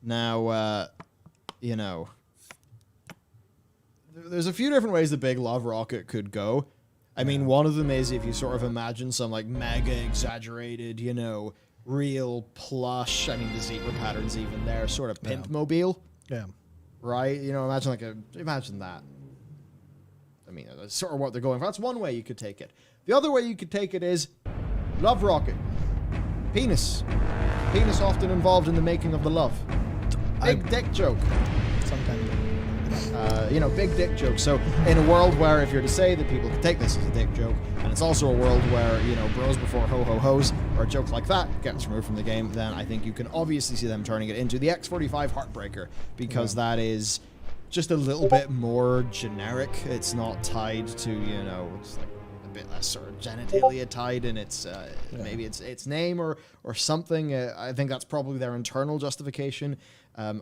Now, you know, there's a few different ways the big love rocket could go. I mean, one of them is if you sort of imagine some like mega exaggerated, you know, real plush. I mean, the zebra pattern's even there, sort of pimp mobile. Yeah. Right? You know, imagine that. I mean, that's sort of what they're going for. That's one way you could take it. The other way you could take it is love rocket. Penis. Penis often involved in the making of the love. Big dick joke. Sometimes. You know, big dick joke. So in a world where if you're to say that people can take this as a dick joke, and it's also a world where, you know, bros before ho-ho-hos or a joke like that gets removed from the game, then I think you can obviously see them turning it into the X45 Heartbreaker, because that is just a little bit more generic. It's not tied to, you know, it's like a bit less sort of genitalia tied in its maybe its name or something. I think that's probably their internal justification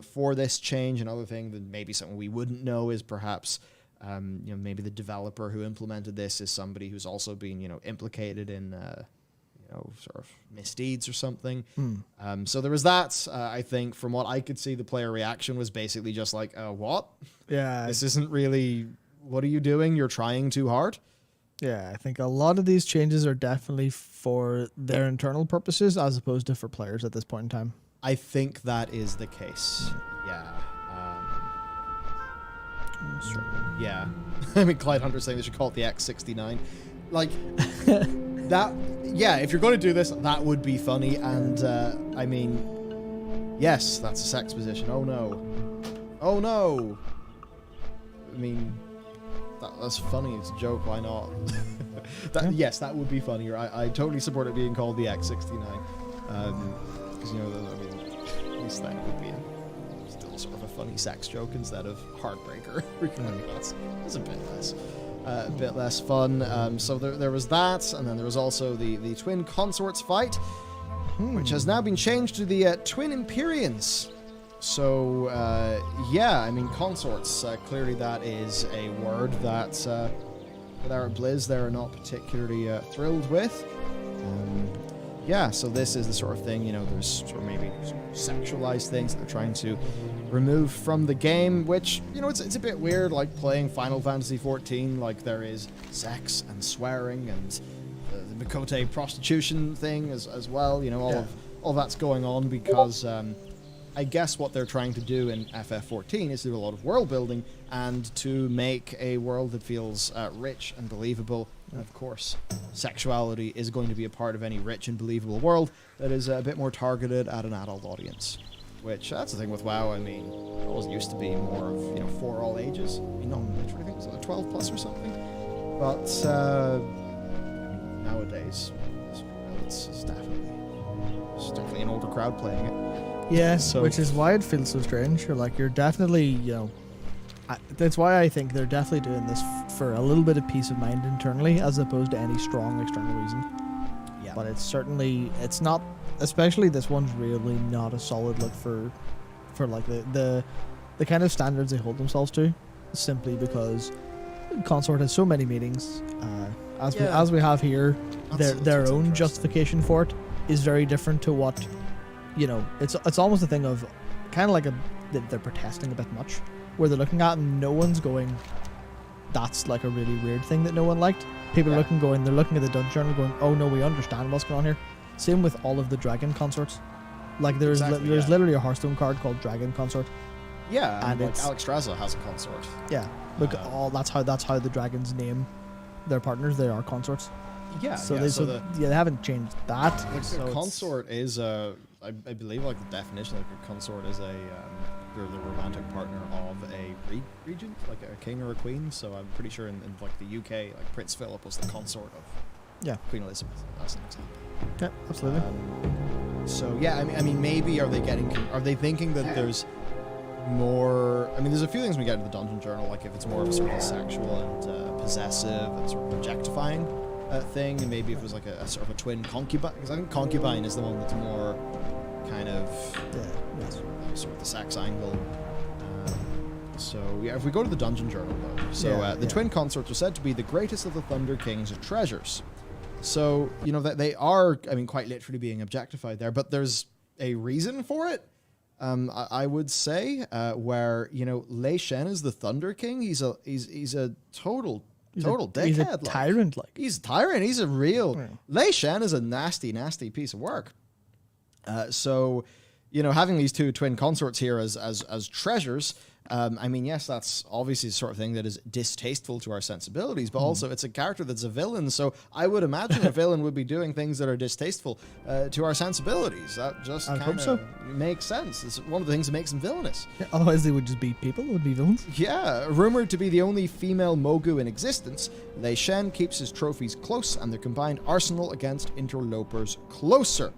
for this change. Another thing that maybe something we wouldn't know is perhaps you know, maybe the developer who implemented this is somebody who's also been, you know, implicated in you know, sort of misdeeds or something. So there was that. I think from what I could see, the player reaction was basically just like, what? Yeah. This isn't really, what are you doing? You're trying too hard? Yeah, I think a lot of these changes are definitely for their internal purposes as opposed to for players at this point in time. I think that is the case. Yeah. Yeah. I mean, Clyde Hunter's saying they should call it the X69. Like, that, yeah, if you're going to do this, that would be funny. And, I mean, yes, that's a sex position. Oh, no. Oh, no. I mean, that's funny. It's a joke. Why not? Yes, that would be funnier. I totally support it being called the X69. Because, you know, I mean, at least that would be still sort of a funny sex joke instead of Heartbreaker. That's a bit less fun. So there was that, and then there was also the twin consorts fight, which has now been changed to the twin Empyreans. So, yeah, I mean, consorts, clearly that is a word that with Arab Blizz they're not particularly thrilled with. Yeah, so this is the sort of thing, you know, there's sort of maybe sexualized things that they're trying to remove from the game, which, you know, it's a bit weird, like playing Final Fantasy XIV, like there is sex and swearing and the Mikote prostitution thing as well, you know, all that's going on because I guess what they're trying to do in FF14 is do a lot of world building and to make a world that feels rich and believable. And of course, sexuality is going to be a part of any rich and believable world that is a bit more targeted at an adult audience. Which, that's the thing with WoW, I mean, it always used to be more of, you know, for all ages. I mean, not literally, I think it was like 12 plus or something. But, nowadays, it's definitely an older crowd playing it. Yeah, so, which is why it feels so strange. You're definitely, you know, that's why I think they're definitely doing this for a little bit of peace of mind internally, as opposed to any strong external reason. Yeah. But it's not, especially this one's really not a solid look for like the kind of standards they hold themselves to, simply because Consort has so many meetings. As we have here, their own justification for it is very different to what, you know, it's almost a thing of kind of like they're protesting a bit much, where they're looking at and no one's going, that's like a really weird thing that no one liked. People are they're looking at the Dungeon Journal going, oh no, we understand what's going on here. Same with all of the Dragon consorts. Like there's literally a Hearthstone card called Dragon Consort. Yeah, and like Alexstrasza has a consort. Yeah, look, that's how the dragons name their partners. They are consorts. Yeah, they haven't changed that. Like a consort is I believe like the definition of a consort is they're the romantic partner of a regent, like a king or a queen. So I'm pretty sure in like the UK, like Prince Philip was the consort of Queen Elizabeth. That's an example. Yeah, absolutely. So yeah, I mean, maybe are they thinking that there's more? I mean, there's a few things we get in the Dungeon Journal, like if it's more of a sort of sexual and possessive and sort of objectifying thing, and maybe if it was like a sort of a twin concubine, because I think concubine is the one that's more kind of sort of the sex angle. So yeah, if we go to the Dungeon Journal though, so the twin consorts are said to be the greatest of the Thunder King's treasures. So, you know, that they are, I mean, quite literally being objectified there, but there's a reason for it. I would say, where, you know, Lei Shen is the Thunder King. He's a total dickhead. He's a tyrant, like. He's a tyrant. He's a real... Lei Shen is a nasty, nasty piece of work. So, you know, having these two twin consorts here as treasures... I mean, yes, that's obviously the sort of thing that is distasteful to our sensibilities, but also it's a character that's a villain, so I would imagine a villain would be doing things that are distasteful to our sensibilities. That just kind of makes sense. It's one of the things that makes them villainous. Yeah, otherwise they would just be people, would be villains. Yeah, rumored to be the only female Mogu in existence, Lei Shen keeps his trophies close and their combined arsenal against interlopers closer.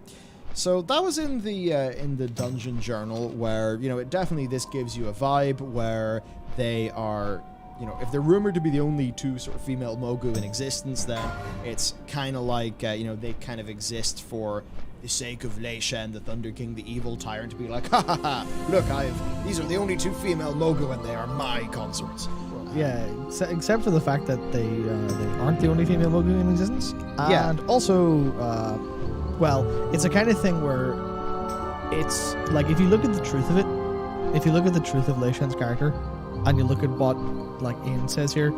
So that was in the dungeon journal, where, you know, it definitely, this gives you a vibe where they are, you know, if they're rumored to be the only two sort of female Mogu in existence, then it's kind of like, you know, they kind of exist for the sake of Lei Shen, the Thunder King, the evil tyrant, to be like, ha ha ha, look, these are the only two female Mogu and they are my consorts. Yeah, except for the fact that they aren't the only female Mogu in existence. And also, well, it's a kind of thing where it's like, if you look at the truth of it, if you look at the truth of Lei Shen's character, and you look at what, like Ian says here,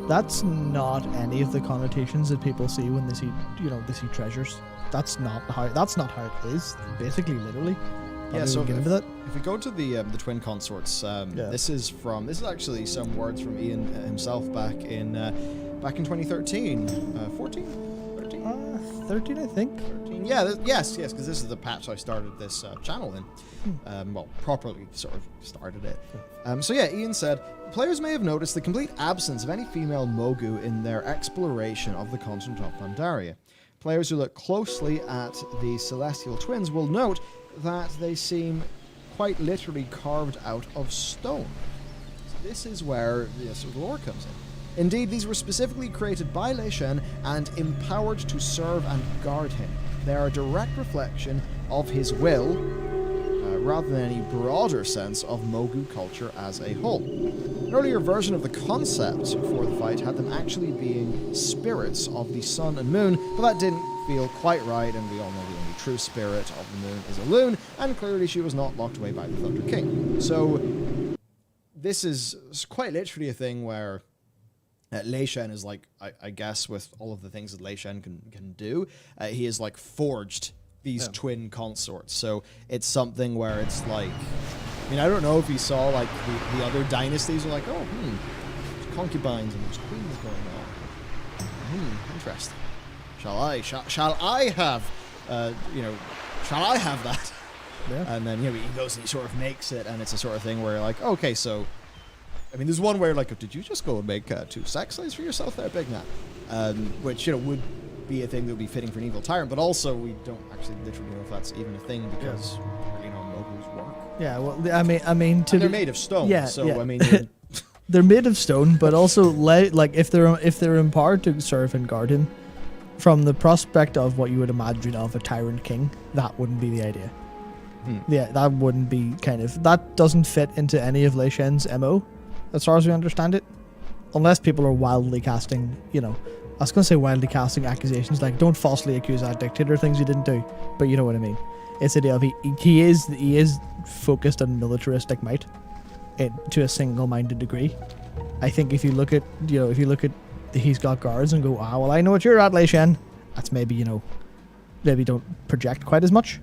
that's not any of the connotations that people see when they see, you know, they see treasures. That's not how it is. Basically, literally. Yeah. So if we go to the twin consorts, this is actually some words from Ian himself back in 2013, 13, I think. 13. Yeah, yes, because this is the patch I started this channel in. Well, properly sort of started it. So yeah, Ian said, players may have noticed the complete absence of any female Mogu in their exploration of the continent of Pandaria. Players who look closely at the celestial twins will note that they seem quite literally carved out of stone. So this is where the sort of lore comes in. Indeed, these were specifically created by Lei Shen and empowered to serve and guard him. They are a direct reflection of his will, rather than any broader sense of Mogu culture as a whole. An earlier version of the concept for the fight had them actually being spirits of the sun and moon, but that didn't feel quite right, and we all know the only true spirit of the moon is a loon, and clearly she was not locked away by the Thunder King. So this is quite literally a thing where Lei Shen is like, I guess with all of the things that Lei Shen can do, he has like forged these twin consorts. So it's something where it's like, I mean, I don't know if you saw like the other dynasties are like, oh, there's concubines and there's queens going on. Interesting. Shall I have, shall I have that? Yeah. And then, you know, he goes and he sort of makes it, and it's a sort of thing where you're like, okay, so, I mean, there's one where like, did you just go and make 2 sex slaves for yourself there, big man? Which, you know, would be a thing that would be fitting for an evil tyrant, but also we don't actually literally know if that's even a thing, because you know, Mogu's work. Yeah, well, I mean, they're made of stone. Yeah, so yeah. I mean, they're made of stone, but also like if they're empowered to serve and guard him, from the prospect of what you would imagine of a tyrant king, that wouldn't be the idea. Yeah, that wouldn't be that doesn't fit into any of Lei Shen's MO, as far as we understand it, unless people are wildly casting, you know. I was going to say wildly casting accusations, like don't falsely accuse that dictator things you didn't do, but you know what I mean. It's the idea of he is focused on militaristic might, to a single-minded degree. I think if you look at he's got guards and go, well, I know what you're at, Lei Shen. That's maybe don't project quite as much.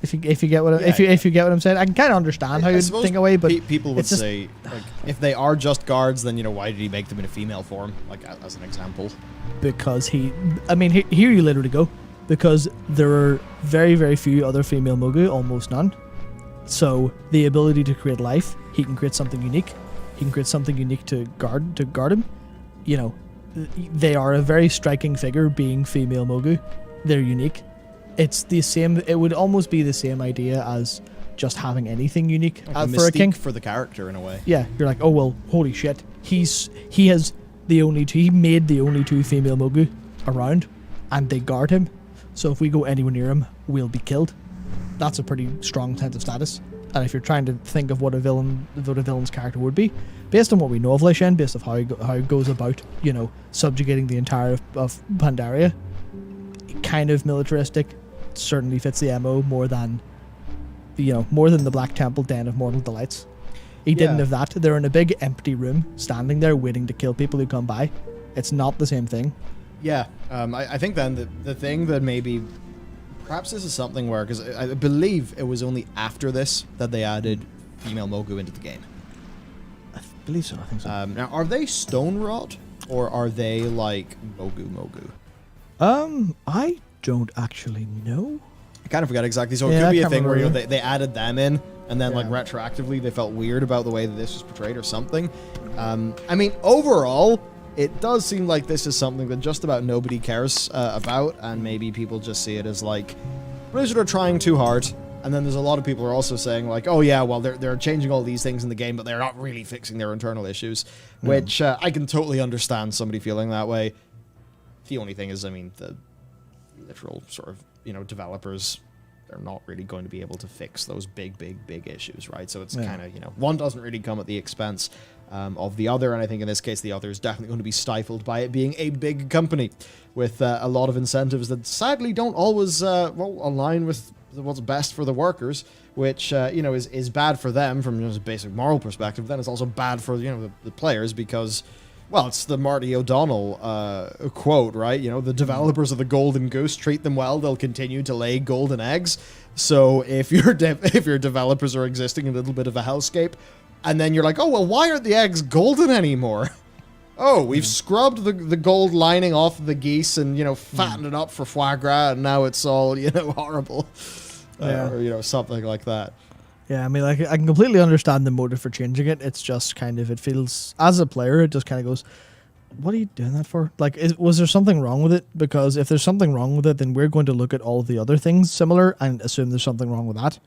If you get what if you get what I'm saying, I can kind of understand how you think away, but people would say, like, if they are just guards, then, you know, why did he make them in a female form, like as an example? Because here you literally go, because there are very, very few other female Mogu, almost none. So the ability to create life, he can create something unique. He can create something unique to guard him. You know, they are a very striking figure, being female Mogu. They're unique. It's the same. It would almost be the same idea as just having anything unique for a king, for the character in a way. Yeah, you're like, oh well, holy shit. He made the only 2 female Mogu around, and they guard him. So if we go anywhere near him, we'll be killed. That's a pretty strong sense of status. And if you're trying to think of what a villain's character would be, based on what we know of Lei Shen, based on how he goes about, you know, subjugating the entire of Pandaria, kind of militaristic, certainly fits the MO more than more than the Black Temple Den of Mortal Delights. He didn't have that. They're in a big empty room, standing there waiting to kill people who come by. It's not the same thing. Yeah, I think then the thing that maybe, perhaps this is something where, because I believe it was only after this that they added female Mogu into the game. I believe so, I think so. Now, are they Stone Rod, or are they like Mogu? I don't actually know. I kind of forget exactly, so it could be a thing where they added them in, and then like retroactively they felt weird about the way that this was portrayed or something. I mean, overall, it does seem like this is something that just about nobody cares about, and maybe people just see it as like, Blizzard are trying too hard. And then there's a lot of people who are also saying like, oh yeah, well they're changing all these things in the game, but they're not really fixing their internal issues, which I can totally understand somebody feeling that way. The only thing is, I mean, the literal sort of, developers, they're not really going to be able to fix those big issues, right? So it's kind of, one doesn't really come at the expense of the other, and I think in this case the other is definitely going to be stifled by it being a big company with a lot of incentives that sadly don't always align with what's best for the workers, which is bad for them from just a basic moral perspective. Then it's also bad for the players because, well, it's the Marty O'Donnell quote, right? The developers of the Golden Goose, treat them well, they'll continue to lay golden eggs. So if your developers are existing in a little bit of a hellscape, and then you're like, oh well, why aren't the eggs golden anymore? Oh, we've scrubbed the gold lining off the geese and fattened it up for foie gras, and now it's all horrible, or something like that. Yeah, I mean, like, I can completely understand the motive for changing it. It's just kind of, it feels, as a player, it just kind of goes, what are you doing that for? Like, was there something wrong with it? Because if there's something wrong with it, then we're going to look at all the other things similar and assume there's something wrong with that.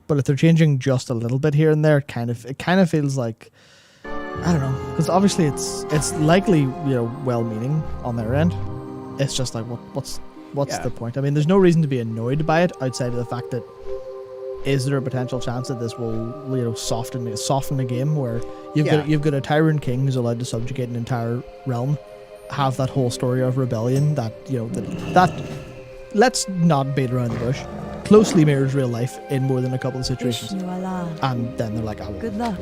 But if they're changing just a little bit here and there, it kind of feels like, I don't know, because obviously it's likely well-meaning on their end. It's just like, what's the point? I mean, there's no reason to be annoyed by it outside of the fact that, is there a potential chance that this will soften the game where you've got a Tyrant King who's allowed to subjugate an entire realm, have that whole story of rebellion that that let's not beat around the bush, closely mirrors real life in more than a couple of situations. And then they're like, oh, good luck,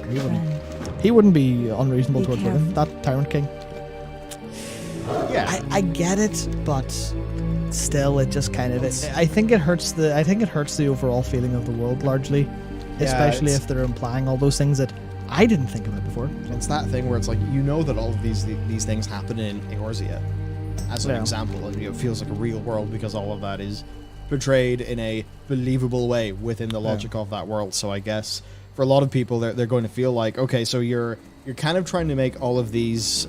he wouldn't be unreasonable towards women, that Tyrant King. Yeah, I get it, but still, it just kind of I think it hurts the overall feeling of the world largely, especially if they're implying all those things that I didn't think about before. It's that thing where it's like, that all of these things happen in Eorzea as an example, and it feels like a real world because all of that is portrayed in a believable way within the logic of that world. So I guess for a lot of people, they're going to feel like, okay, so you're kind of trying to make all of these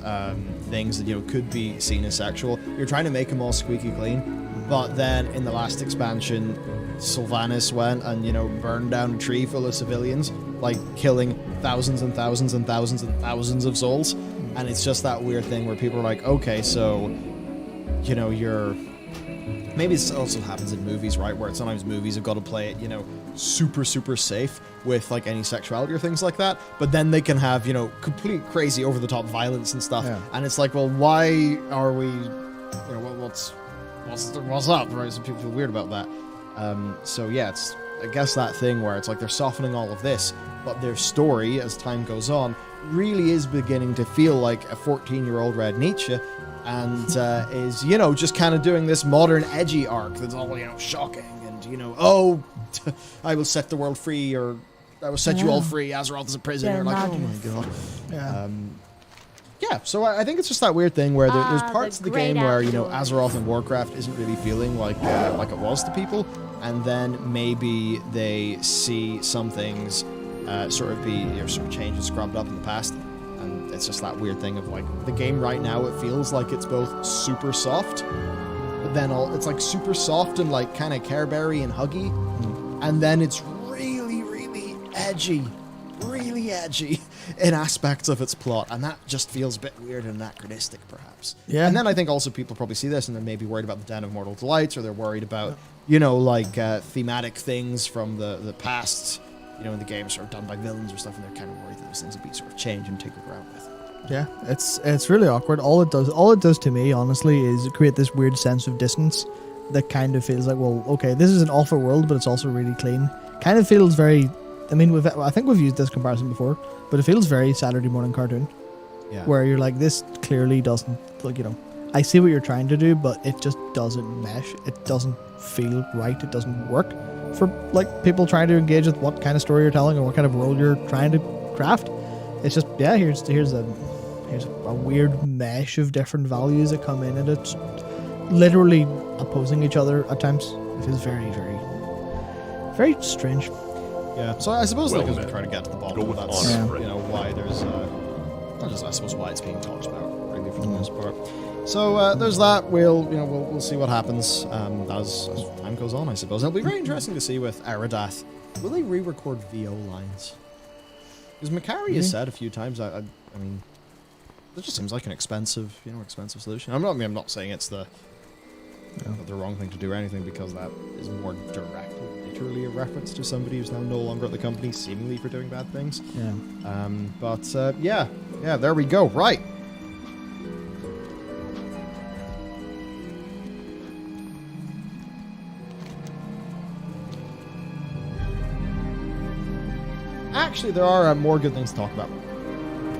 things that could be seen as sexual, you're trying to make them all squeaky clean, but then in the last expansion, Sylvanas went and burned down a tree full of civilians, like killing thousands and thousands and thousands and thousands of souls, and it's just that weird thing where people are like, okay, so you're, maybe this also happens in movies, right, where sometimes movies have got to play it super safe with like any sexuality or things like that, but then they can have complete crazy over the top violence and stuff, and it's like, well, why are we what's up, right? Some people feel weird about that. So yeah, it's, I guess, that thing where it's like they're softening all of this, but their story as time goes on really is beginning to feel like a 14-year-old read Nietzsche, and is just kind of doing this modern edgy arc that's all shocking and oh, I will set the world free, or I will set you all free. Azeroth is a prison. You're like, oh my god. Yeah, so I think it's just that weird thing where there's parts of the game where Azeroth and Warcraft isn't really feeling like it was to people, and then maybe they see some things sort of be sort of changed and scrubbed up in the past, and it's just that weird thing of like the game right now, it feels like it's both super soft, but then it's like super soft and like kind of Care Berry and huggy, and then it's really edgy in aspects of its plot, and that just feels a bit weird and anachronistic, perhaps. Yeah. And then I think also people probably see this and they're maybe worried about the Den of Mortal Delights, or they're worried about, thematic things from the past, in the game sort of done by villains or stuff, and they're kind of worried that those things will be sort of changed and taken around with. Yeah, it's really awkward. All it does to me, honestly, is create this weird sense of distance that kind of feels like, well, okay, this is an awful world, but it's also really clean. kind of feels very. I mean, I think we've used this comparison before, but it feels very Saturday morning cartoon. Yeah. Where you're like, this clearly doesn't, like, you know, I see what you're trying to do, but it just doesn't mesh. It doesn't feel right. It doesn't work for like people trying to engage with what kind of story you're telling or what kind of role you're trying to craft. It's just, yeah, here's a weird mesh of different values that come in, and it's literally opposing each other at times. It feels very, very, very strange. Yeah. So I suppose Well like as we met. try to get to the bottom Go of with that's honor, you know why there's just I suppose why it's being talked about really for the most part. So there's that. We'll see what happens as time goes on. I suppose it'll be very interesting to see with Aradath. Will they re-record VO lines? Because Makari has said a few times. I mean, it just seems like an expensive solution. I'm not saying it's the wrong thing to do or anything, because that is more directly, literally a reference to somebody who's now no longer at the company, seemingly for doing bad things. Yeah. Yeah, there we go. Right. Actually, there are more good things to talk about.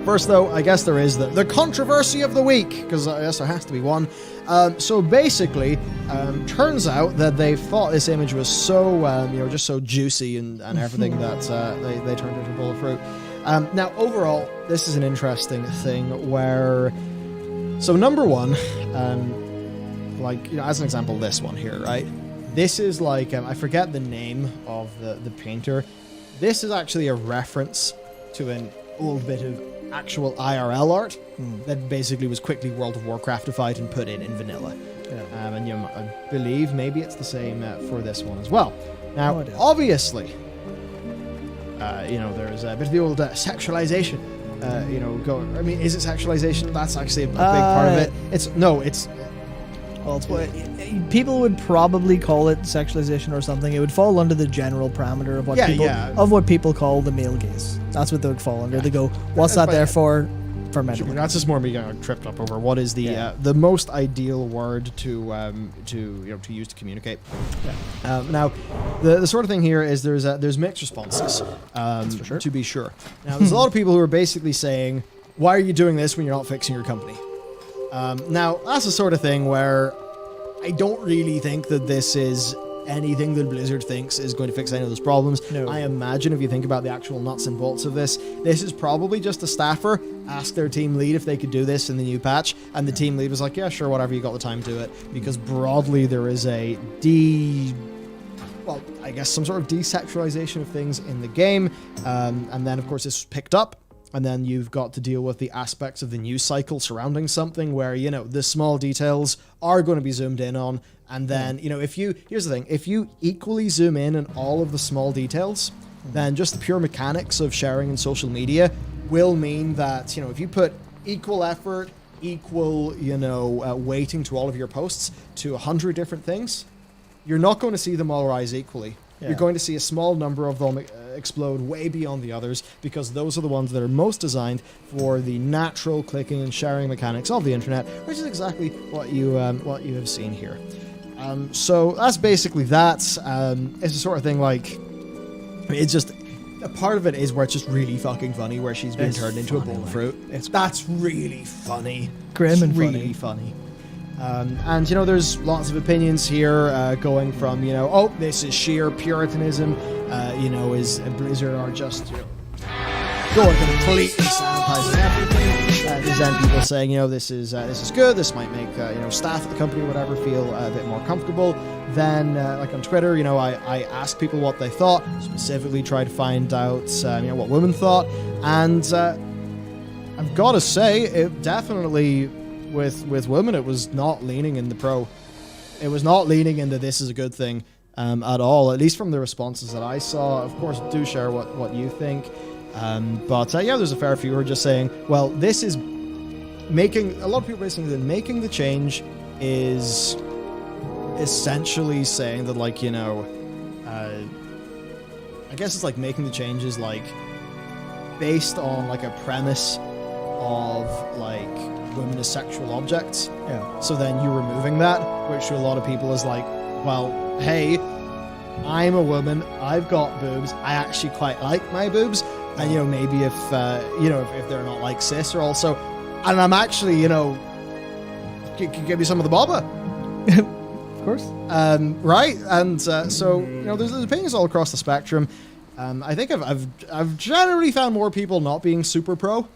First, though, I guess there is the controversy of the week, because I guess there has to be one. So basically, turns out that they thought this image was so, just so juicy and everything that they turned into a bowl of fruit. Now, overall, this is an interesting thing where, so number one, as an example, this one here, right? This is like, I forget the name of the painter. This is actually a reference to an old bit of actual IRL art that basically was quickly World of Warcraftified and put in vanilla. Yeah. I believe maybe it's the same for this one as well. Now, No, obviously, there's a bit of the old sexualization. Is it sexualization? That's actually a big part of it. Well, it's what people would probably call it, sexualization or something. It would fall under the general parameter of what people call the male gaze. That's what they would fall under. Yeah. They go, "What's that there for?" For men. That's just more me getting tripped up over what is the most ideal word to use to communicate. Yeah. Now, the sort of thing here is there's mixed responses. That's for sure. To be sure. Now, there's a lot of people who are basically saying, "Why are you doing this when you're not fixing your company?" Now, that's the sort of thing where I don't really think that this is anything that Blizzard thinks is going to fix any of those problems. No. I imagine if you think about the actual nuts and bolts of this is probably just a staffer asked their team lead if they could do this in the new patch, and the team lead was like, yeah, sure, whatever, you got the time to do it. Because broadly there is some sort of desexualization of things in the game, and then of course this was picked up. And then you've got to deal with the aspects of the news cycle surrounding something where, the small details are going to be zoomed in on. And then, here's the thing, if you equally zoom in on all of the small details, then just the pure mechanics of sharing in social media will mean that, if you put equal effort, equal, weighting to all of your posts to 100 different things, you're not going to see them all rise equally. Yeah. You're going to see a small number of them explode way beyond the others, because those are the ones that are most designed for the natural clicking and sharing mechanics of the internet, which is exactly what you have seen here. So that's basically that. It's the sort of thing it's just a part of it is where it's just really fucking funny, where she's being turned into a bowl of fruit. That's really funny, Grim and really funny. And there's lots of opinions here going from this is sheer puritanism, is Blizzard are just going completely sanitizing everything. There's then people saying this is good, this might make staff at the company or whatever feel a bit more comfortable. Then like on Twitter, I asked people what they thought, specifically try to find out what women thought, and I've got to say it definitely. With women, it was not leaning in the pro. It was not leaning into this is a good thing at all, at least from the responses that I saw. Of course, do share what you think. But there's a fair few who are just saying, well, this is making... A lot of people are saying that making the change is essentially saying that, I guess it's like making the changes, based on, a premise of, women as sexual objects. Yeah. So then you're removing that, which to a lot of people is well, hey, I'm a woman, I've got boobs, I actually quite like my boobs, and, you know, maybe if they're not like cis or also, and I'm actually, you know, give me some of the bobba. Of course. Right, and so, you know, there's opinions all across the spectrum. I think I've generally found more people not being super pro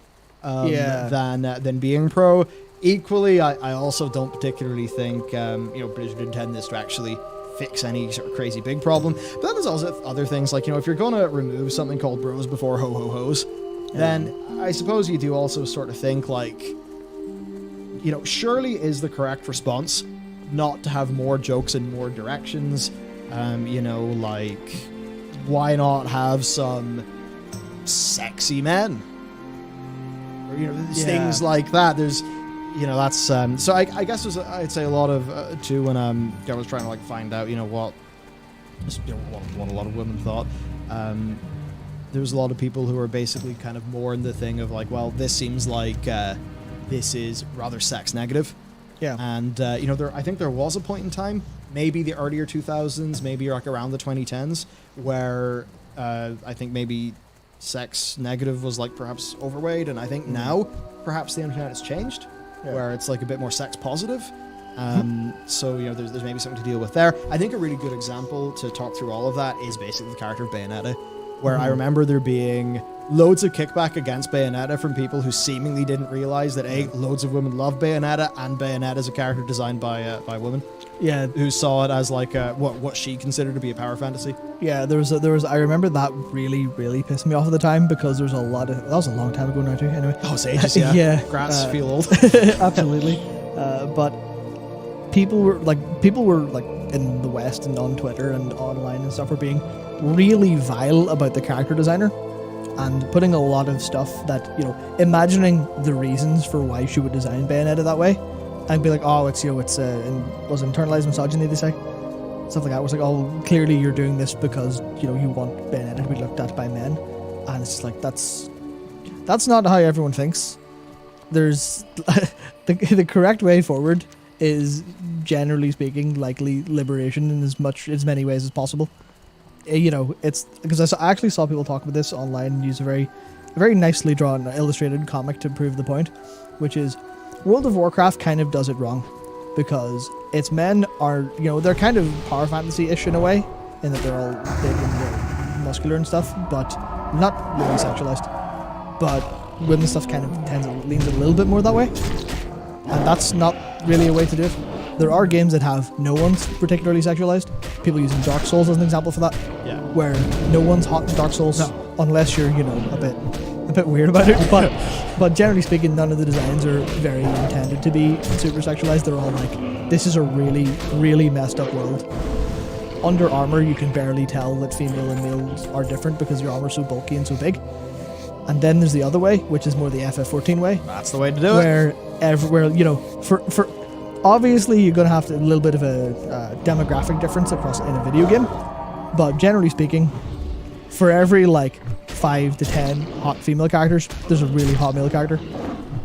than being pro. Equally, I also don't particularly think Blizzard intend this to actually fix any sort of crazy big problem. But then there's also other things like, you know, if you're going to remove something called bros before ho ho hos, then I suppose you do also sort of think like, you know, surely is the correct response not to have more jokes in more directions. You know, like, why not have some sexy men? Or, you know, things like that. There's, you know, that's so I guess there's I'd say a lot of too when I was trying to like find out, you know, what a lot of women thought. There's a lot of people who are basically kind of more in the thing of like, well, this seems like this is rather sex negative. Yeah. And you know, I think there was a point in time, maybe the earlier 2000s, maybe like around the 2010s, where I think maybe sex negative was like perhaps overweight, and I think now perhaps the internet has changed, where it's like a bit more sex positive. So, you know, there's maybe something to deal with there. I think a really good example to talk through all of that is basically the character of Bayonetta, where I remember there being loads of kickback against Bayonetta from people who seemingly didn't realize that loads of women love Bayonetta, and Bayonetta is a character designed by women. Yeah, who saw it as like what she considered to be a power fantasy. Yeah, there was. I remember that really pissed me off at the time, because there was a lot of. That was a long time ago now too. Anyway, oh, it's ages. Yeah, yeah. Grass feel old. Absolutely, but people were like in the West and on Twitter and online and stuff were being really vile about the character designer, and putting a lot of stuff that, you know, imagining the reasons for why she would design Bayonetta that way, and be like, oh, it's, you know, it's was internalized misogyny, they say, stuff like that. It was like, oh, clearly you're doing this because, you know, you want Bayonetta to be looked at by men, and it's just like, that's not how everyone thinks. There's the correct way forward is, generally speaking, likely liberation in as many ways as possible. You know, it's because I actually saw people talk about this online and use a very nicely drawn illustrated comic to prove the point, which is World of Warcraft kind of does it wrong, because its men are, you know, they're kind of power fantasy-ish in a way, in that they're all big and muscular and stuff, but not really sexualized. But women's stuff kind of leans a little bit more that way, and that's not really a way to do it. There are games that have no one's particularly sexualized. People using Dark Souls as an example for that. Yeah. Where no one's hot in Dark Souls, unless you're, you know, a bit weird about it. But generally speaking, none of the designs are very intended to be super sexualized. They're all like, this is a really messed up world. Under Armor, you can barely tell that female and males are different because your armor's so bulky and so big. And then there's the other way, which is more the FF14 way. That's the way to do it. Where everywhere, you know, for obviously, you're going to have a little bit of a demographic difference across in a video game, but generally speaking, for every like 5 to 10 hot female characters, there's a really hot male character,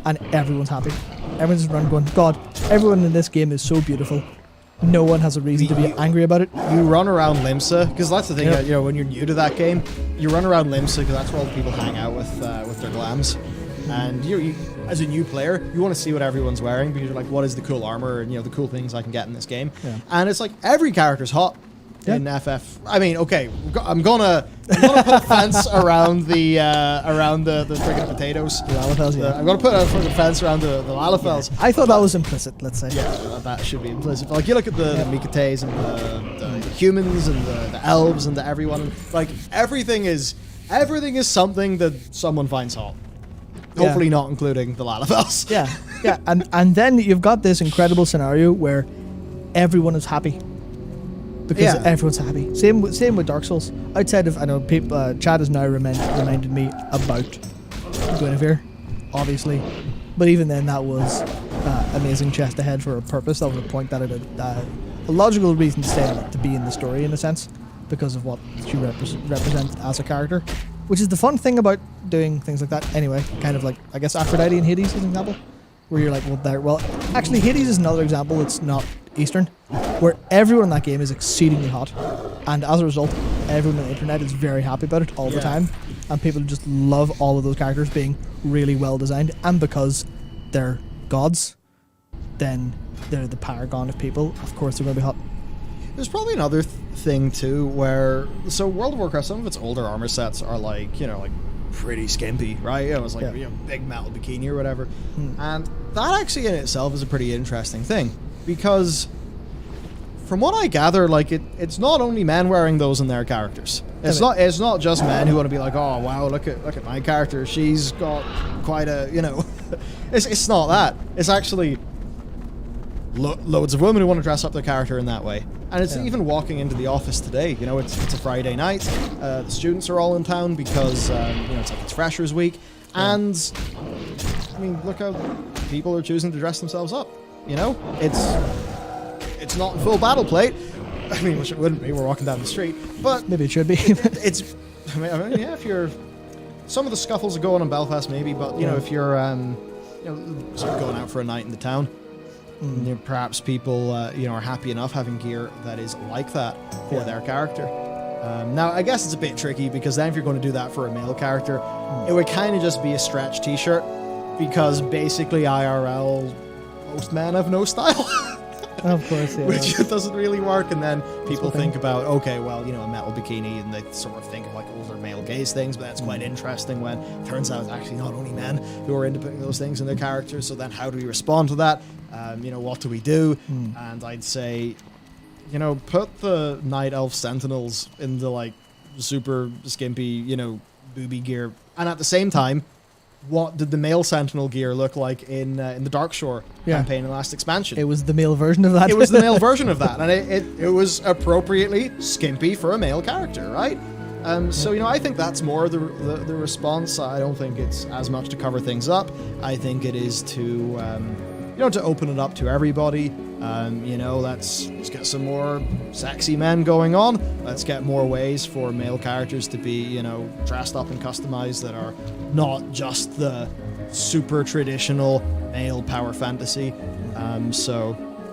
and everyone's happy. Everyone's just running going, God, everyone in this game is so beautiful. No one has a reason to be angry about it. You run around Limsa, because that's the thing. You know, when you're new to that game, you run around Limsa because that's where all the people hang out with their glams. And you, as a new player, you want to see what everyone's wearing, because you're like, what is the cool armor and, you know, the cool things I can get in this game. Yeah. And it's like every character's hot in FF. I mean, okay, I'm gonna put a fence around the friggin' potatoes. The Lalafels, yeah. I'm gonna put a friggin' fence around the Lalafels. Yeah. I thought that was implicit. Let's say. Yeah, that should be implicit. But like, you look at the Mikates and the humans and the elves and the everyone. And, like, everything is something that someone finds hot. Hopefully not including the Lalafels. Yeah. And then you've got this incredible scenario where everyone is happy. Because everyone's happy. Same with Dark Souls. Outside of, I know, Chad has now reminded me about Guinevere, obviously. But even then, that was amazing chest ahead for a purpose. That was a point that had a logical reason to be in the story, in a sense, because of what she represents as a character. Which is the fun thing about doing things like that. Anyway, kind of like, I guess, Aphrodite and Hades is an example, where you're like, actually, Hades is another example. It's not Eastern, where everyone in that game is exceedingly hot, and as a result, everyone on the internet is very happy about it all the time, and people just love all of those characters being really well designed, and because they're gods, then they're the paragon of people. Of course, they're going to be hot. There's probably another thing too, where so World of Warcraft, some of its older armor sets are like pretty skimpy, right? It was like big metal bikini or whatever, and that actually in itself is a pretty interesting thing, because from what I gather, like it's not only men wearing those in their characters. It's not just men who want to be like, oh wow, look at my character, she's got quite a it's not that. It's actually loads of women who want to dress up their character in that way. And it's even walking into the office today. It's a Friday night. The students are all in town because it's Freshers Week, and I mean, look how people are choosing to dress themselves up. It's not in full battle plate. I mean, which it wouldn't be. We're walking down the street, but maybe it should be. It's. I mean, if you're, some of the scuffles are going on Belfast, maybe, but if you're, sort of going out for a night in the town. Perhaps people are happy enough having gear that is like that for their character. Now I guess it's a bit tricky, because then if you're going to do that for a male character, it would kind of just be a stretch t-shirt, because basically IRL, most men have no style. Of course, yeah. Which doesn't really work, and then people think about, okay, well, a metal bikini, and they sort of think of like older male gaze things, but that's quite interesting when it turns out it's actually not only men who are into putting those things in their characters. So then how do we respond to that? What do we do? And I'd say, put the Night Elf Sentinels in the like super skimpy, booby gear, and at the same time, what did the male Sentinel gear look like in the Darkshore campaign and last expansion? It was the male version of that. It was the male version of that, and it was appropriately skimpy for a male character, right? So I think that's more the response. I don't think it's as much to cover things up. I think it is to to open it up to everybody. Let's get some more sexy men going on. Let's get more ways for male characters to be, dressed up and customized that are not just the super traditional male power fantasy.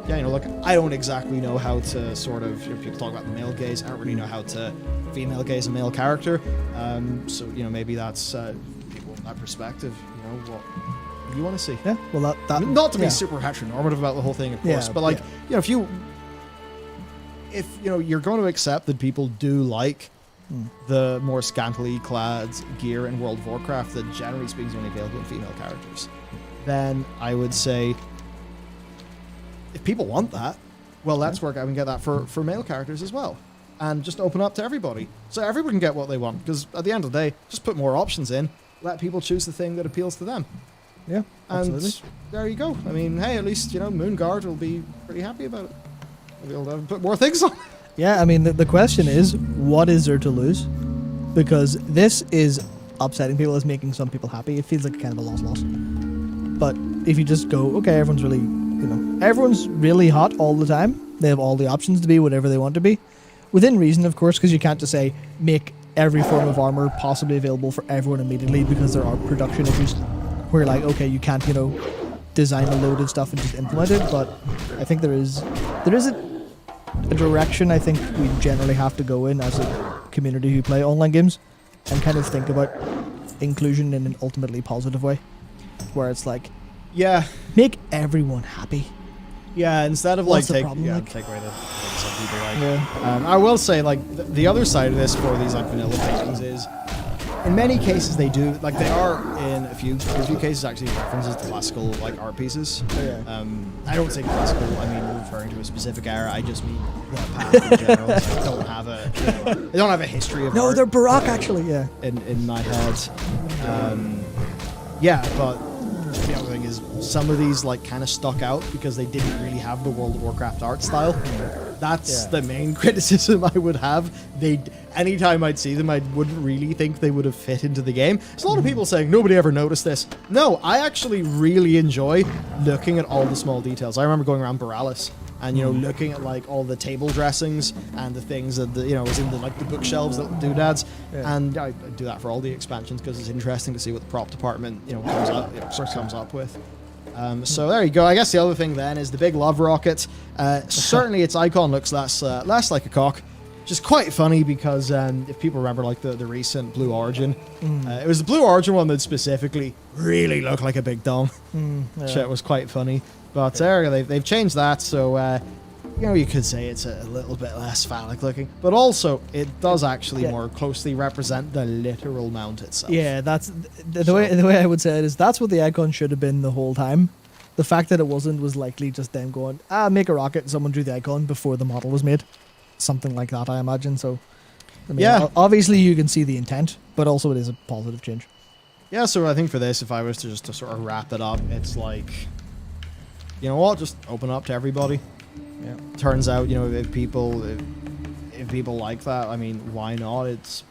Look, I don't exactly know how to sort of, people talk about the male gaze. I don't really know how to female gaze a male character. Maybe that's people in that perspective, what you want to see. Yeah, well, that not to be super heteronormative about the whole thing, of course, but like, if you're going to accept that people do like the more scantily clad gear in World of Warcraft that generally speaking is only available in female characters, then I would say, if people want that, well, let's work out and get that for male characters as well, and just open up to everybody, so everyone can get what they want. Because at the end of the day, just put more options in, let people choose the thing that appeals to them. Yeah, absolutely. And there you go. I mean, hey, at least, Moonguard will be pretty happy about it. We'll be able to put more things on. Yeah, I mean, the question is, what is there to lose? Because this is upsetting people, is making some people happy. It feels like kind of a loss-loss. But if you just go, okay, everyone's really hot all the time. They have all the options to be whatever they want to be. Within reason, of course, because you can't just say, make every form of armor possibly available for everyone immediately, because there are production issues. Where like, okay, you can't, design a load of stuff and just implement it, but I think there is a direction I think we generally have to go in as a community who play online games, and kind of think about inclusion in an ultimately positive way, where it's like, make everyone happy. Yeah, instead of What's take the problem, take away the things some people like. I will say, like, the other side of this for these like vanilla paintings is, in many cases they do, like, they are in a few cases actually references to classical like art pieces. I don't say classical, I mean referring to a specific era. I just mean the past in general. I don't have a history of art. They're Baroque actually. In my head. But the other thing is, some of these like kind of stuck out because they didn't really have the World of Warcraft art style. That's the main criticism I would have. Anytime I'd see them, I wouldn't really think they would have fit into the game. There's a lot of people saying nobody ever noticed this. No, I actually really enjoy looking at all the small details. I remember going around Borealis and looking at like all the table dressings and the things that was in the like the bookshelves, little doodads, and I do that for all the expansions because it's interesting to see what the prop department comes up with. So there you go. I guess the other thing then is the big love rocket. Certainly its icon looks less like a cock, which is quite funny because if people remember like the recent Blue Origin, it was the Blue Origin one that specifically really looked like a big dome. Shit was quite funny. But they've changed that, so you could say it's a little bit less phallic looking, but also it does actually more closely represent the literal mount itself. Yeah, that's the way I would say it is that's what the icon should have been the whole time. The fact that it wasn't was likely just them going, make a rocket, and someone drew the icon before the model was made. Something like that, I imagine. So, I mean, obviously you can see the intent, but also it is a positive change. Yeah, so I think for this, if I was to sort of wrap it up, it's like, you know what, just open up to everybody. Yeah. Turns out, if people like that, I mean, why not? It's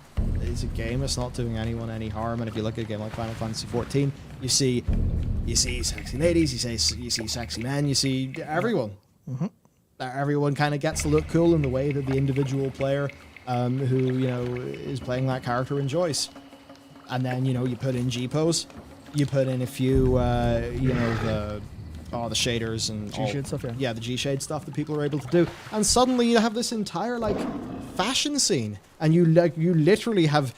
a game. It's not doing anyone any harm. And if you look at a game like Final Fantasy XIV, you see sexy ladies, you see sexy men, you see everyone. Everyone kind of gets to look cool in the way that the individual player who is playing that character enjoys. And then you put in G-pose, you put in a few the shaders and G-shade stuff, the G-shade stuff that people are able to do, and suddenly you have this entire like fashion scene, and you literally have,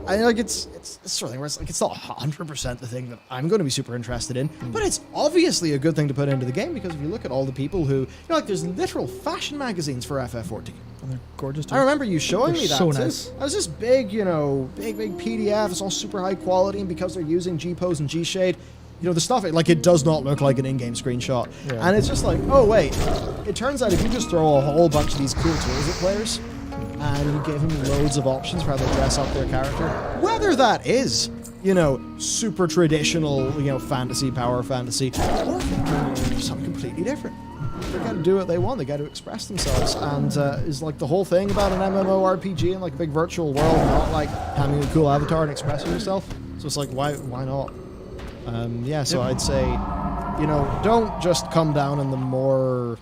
it's sort of thing where it's like it's not 100% the thing that I'm going to be super interested in, but it's obviously a good thing to put into the game because if you look at all the people who there's literal fashion magazines for FF14. And they're gorgeous too. I remember you showing me that. So too. nice. It was this big, big PDF. It's all super high quality, and because they're using G-pose and G-shade. The stuff, it does not look like an in-game screenshot. Yeah. And it's just like, oh, wait. It turns out if you just throw a whole bunch of these cool tools at players, and you give them loads of options for how they dress up their character, whether that is, super traditional, fantasy, power fantasy, or something completely different. They got to do what they want. They got to express themselves. And is like the whole thing about an MMORPG and like a big virtual world, not like having a cool avatar and expressing yourself. So it's like, why not? So I'd say, don't just come down on the more,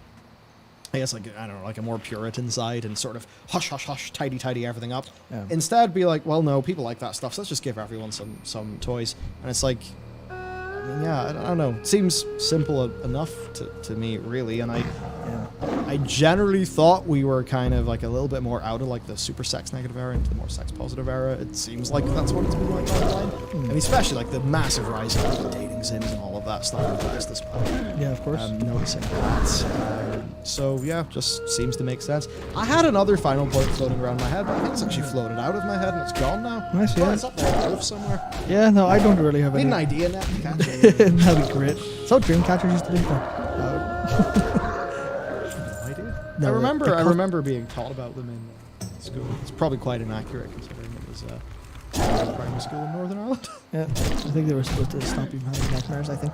I guess, like, I don't know, like a more Puritan side and sort of hush, tidy everything up. Yeah. Instead, be like, well, no, people like that stuff, so let's just give everyone some toys. And it's like, I don't know. It seems simple enough to me, really. And I generally thought we were kind of like a little bit more out of like the super sex negative era into the more sex positive era. It seems like that's what it's been like online. And especially like the massive rise of dating sims and all of that stuff in the this point. Yeah, of course. Noticing that. Just seems to make sense. I had another final point floating around my head, but I think it's actually floated out of my head and it's gone now. Nice, yeah. It's up there in somewhere. Yeah, no, I don't really have any. Need an idea now. That'd be great. So Dreamcatcher used to do I remember being taught about them in school. It's probably quite inaccurate considering it was primary school in Northern Ireland. Yeah, I think they were supposed to stop you from having nightmares, I think.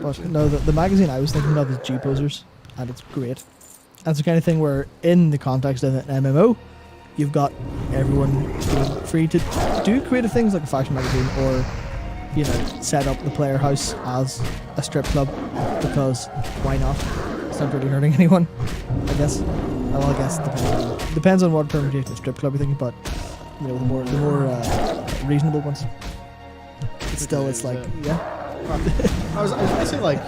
But no, the magazine I was thinking of is G-Posers, and it's great. That's the kind of thing where, in the context of an MMO, you've got everyone being free to do creative things like a fashion magazine or, set up the player house as a strip club, because why not? It's not really hurting anyone, I guess. Well, I guess it depends on what permutation of strip club you're thinking, but the more reasonable ones. It's like, I was saying like,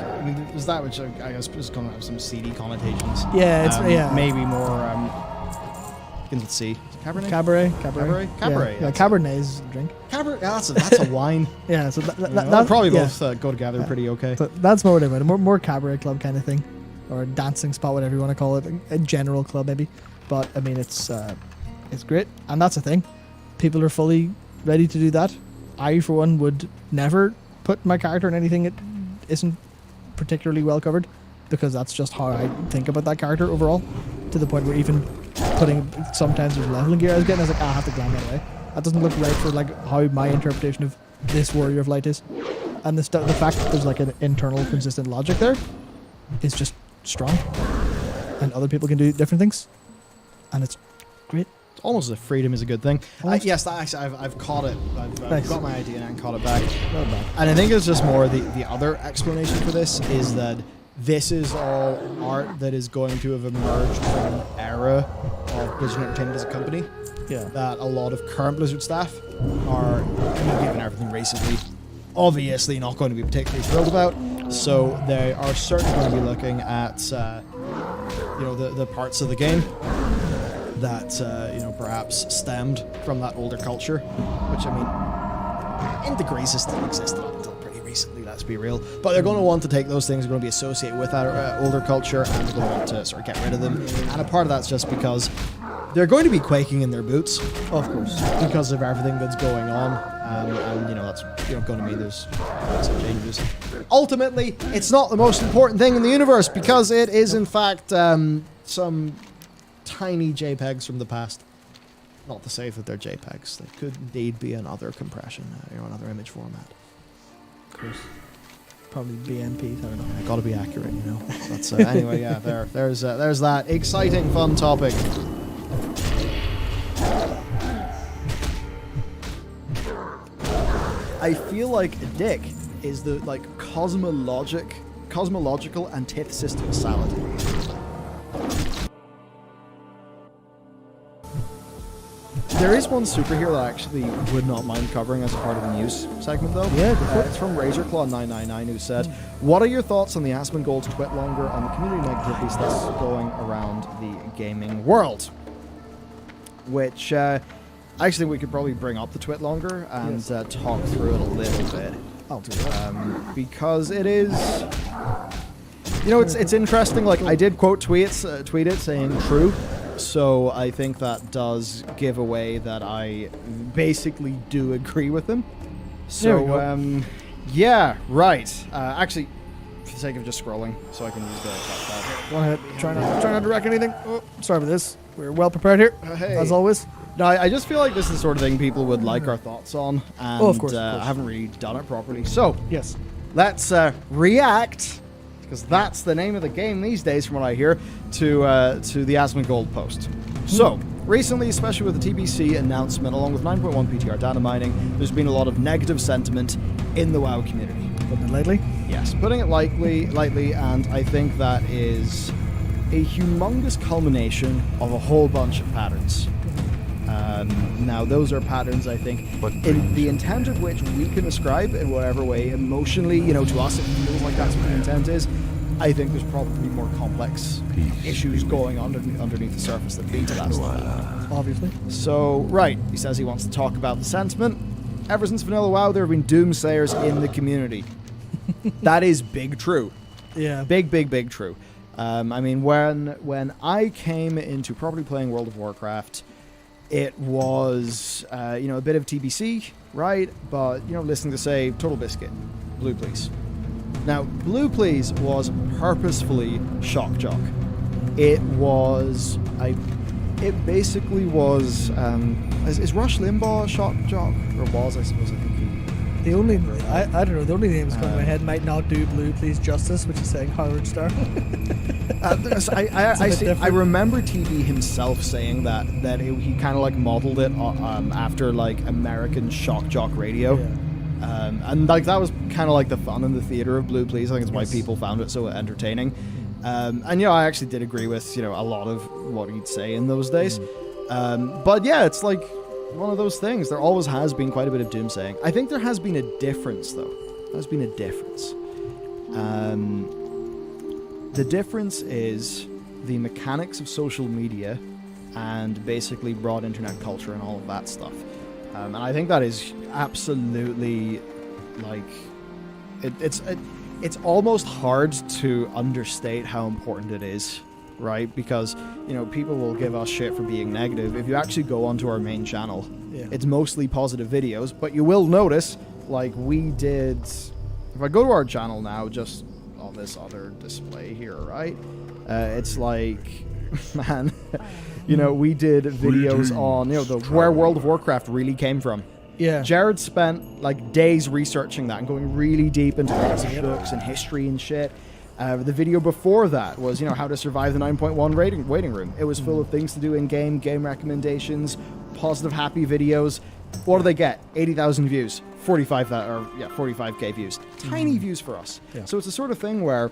is that which I guess is going to have some seedy connotations? Yeah, it's maybe more. Begins with C. Cabernet. Cabaret. Yeah, Cabernet is a drink. Cabernet. That's a wine. Yeah, so that probably both go together pretty okay. So that's more what I meant. More cabaret club kind of thing, or a dancing spot, whatever you want to call it, a general club maybe. But I mean, it's great, and that's the thing. People are fully ready to do that. I, for one, would never put my character in anything that isn't particularly well covered, because that's just how I think about that character overall. To the point where even putting sometimes there's leveling gear I was like, I have to glam that away. That doesn't look right for like how my interpretation of this Warrior of Light is. And the fact that there's like an internal consistent logic there is just strong. And other people can do different things, and it's great. Almost as if freedom is a good thing. Yes, I've caught it. I've got my idea and caught it back. And I think it's just more the other explanation for this is that this is all art that is going to have emerged from an era of Blizzard Entertainment as a company. Yeah. That a lot of current Blizzard staff are, given everything recently, obviously not going to be particularly thrilled about. So they are certainly going to be looking at, the parts of the game that, perhaps stemmed from that older culture, which, I mean, in degrees has still existed up until pretty recently, let's be real. But they're going to want to take those things, they're going to be associated with that older culture, and they're going to want to sort of get rid of them. And a part of that's just because they're going to be quaking in their boots, of course, because of everything that's going on. And that's going to mean there's some changes. Ultimately, it's not the most important thing in the universe, because it is, in fact, some tiny JPEGs from the past. Not to say that they're JPEGs. They could indeed be another compression, another image format. Of course. Probably BMP, I don't know. Got to be accurate, That's anyway. Yeah, there's that exciting, fun topic. I feel like a dick is the cosmological antithesis to a salad. There is one superhero that I actually would not mind covering as a part of the news segment, though. Yeah, go for it. It's from RazorClaw999, who said, "What are your thoughts on the Asmongold's twit longer on the community negativities that's going around the gaming world?" Which, I actually think we could probably bring up the twit longer and talk through it a little bit. I'll do that. Because it is... it's interesting. Like, I did tweet it saying true. So I think that does give away that I basically do agree with them. So, yeah, right. Actually, for the sake of just scrolling, so I can use the touchpad. Go ahead. Try not to wreck anything. Oh, sorry for this. We're well prepared here, as always. No, I just feel like this is the sort of thing people would like our thoughts on, and of course. I haven't really done it properly. So, yes, let's react, because that's the name of the game these days, from what I hear, to the Asmongold post. So, recently, especially with the TBC announcement, along with 9.1 PTR data mining, there's been a lot of negative sentiment in the WoW community. Putting it lightly? Yes, putting it lightly, and I think that is a humongous culmination of a whole bunch of patterns. Now, those are patterns, I think, in the intent of which we can ascribe in whatever way emotionally, to us it feels like that's what the intent is. I think there's probably more complex issues going on underneath the surface that lead to that stuff. Obviously. So, right, he says he wants to talk about the sentiment. Ever since Vanilla WoW, there have been doomsayers in the community. That is big true. Yeah. Big true. I mean, when I came into properly playing World of Warcraft, it was, a bit of TBC, right? But, listening to, say, Total Biscuit, Blue Please. Now, Blue Please was purposefully shock jock. It basically was, is Rush Limbaugh a shock jock? Or was, I suppose, I think he... The only, I don't know, the only name that's coming to my head might not do Blue Please justice, which is saying Howard Star. I remember TB himself saying that he kind of like modeled it after like American shock jock radio. Yeah. And like that was kind of like the fun in the theater of Blue Please. I think it's why people found it so entertaining. And I actually did agree with a lot of what he'd say in those days. But yeah, it's like one of those things. There always has been quite a bit of doomsaying. I think there has been a difference, though. There's been a difference. The difference is the mechanics of social media and basically broad internet culture and all of that stuff. And I think that is absolutely, like, it's almost hard to understate how important it is, right? Because, people will give us shit for being negative. If you actually go onto our main channel, it's mostly positive videos, but you will notice, like, we did... If I go to our channel now, just on this other display here, right? It's like, man... we did videos on, where World of Warcraft really came from. Yeah. Jared spent, like, days researching that and going really deep into lots of books and history and shit. The video before that was, how to survive the 9.1 waiting room. It was full of things to do in-game, game recommendations, positive, happy videos. What do they get? 80,000 views. 45k views. Tiny views for us. Yeah. So it's the sort of thing where...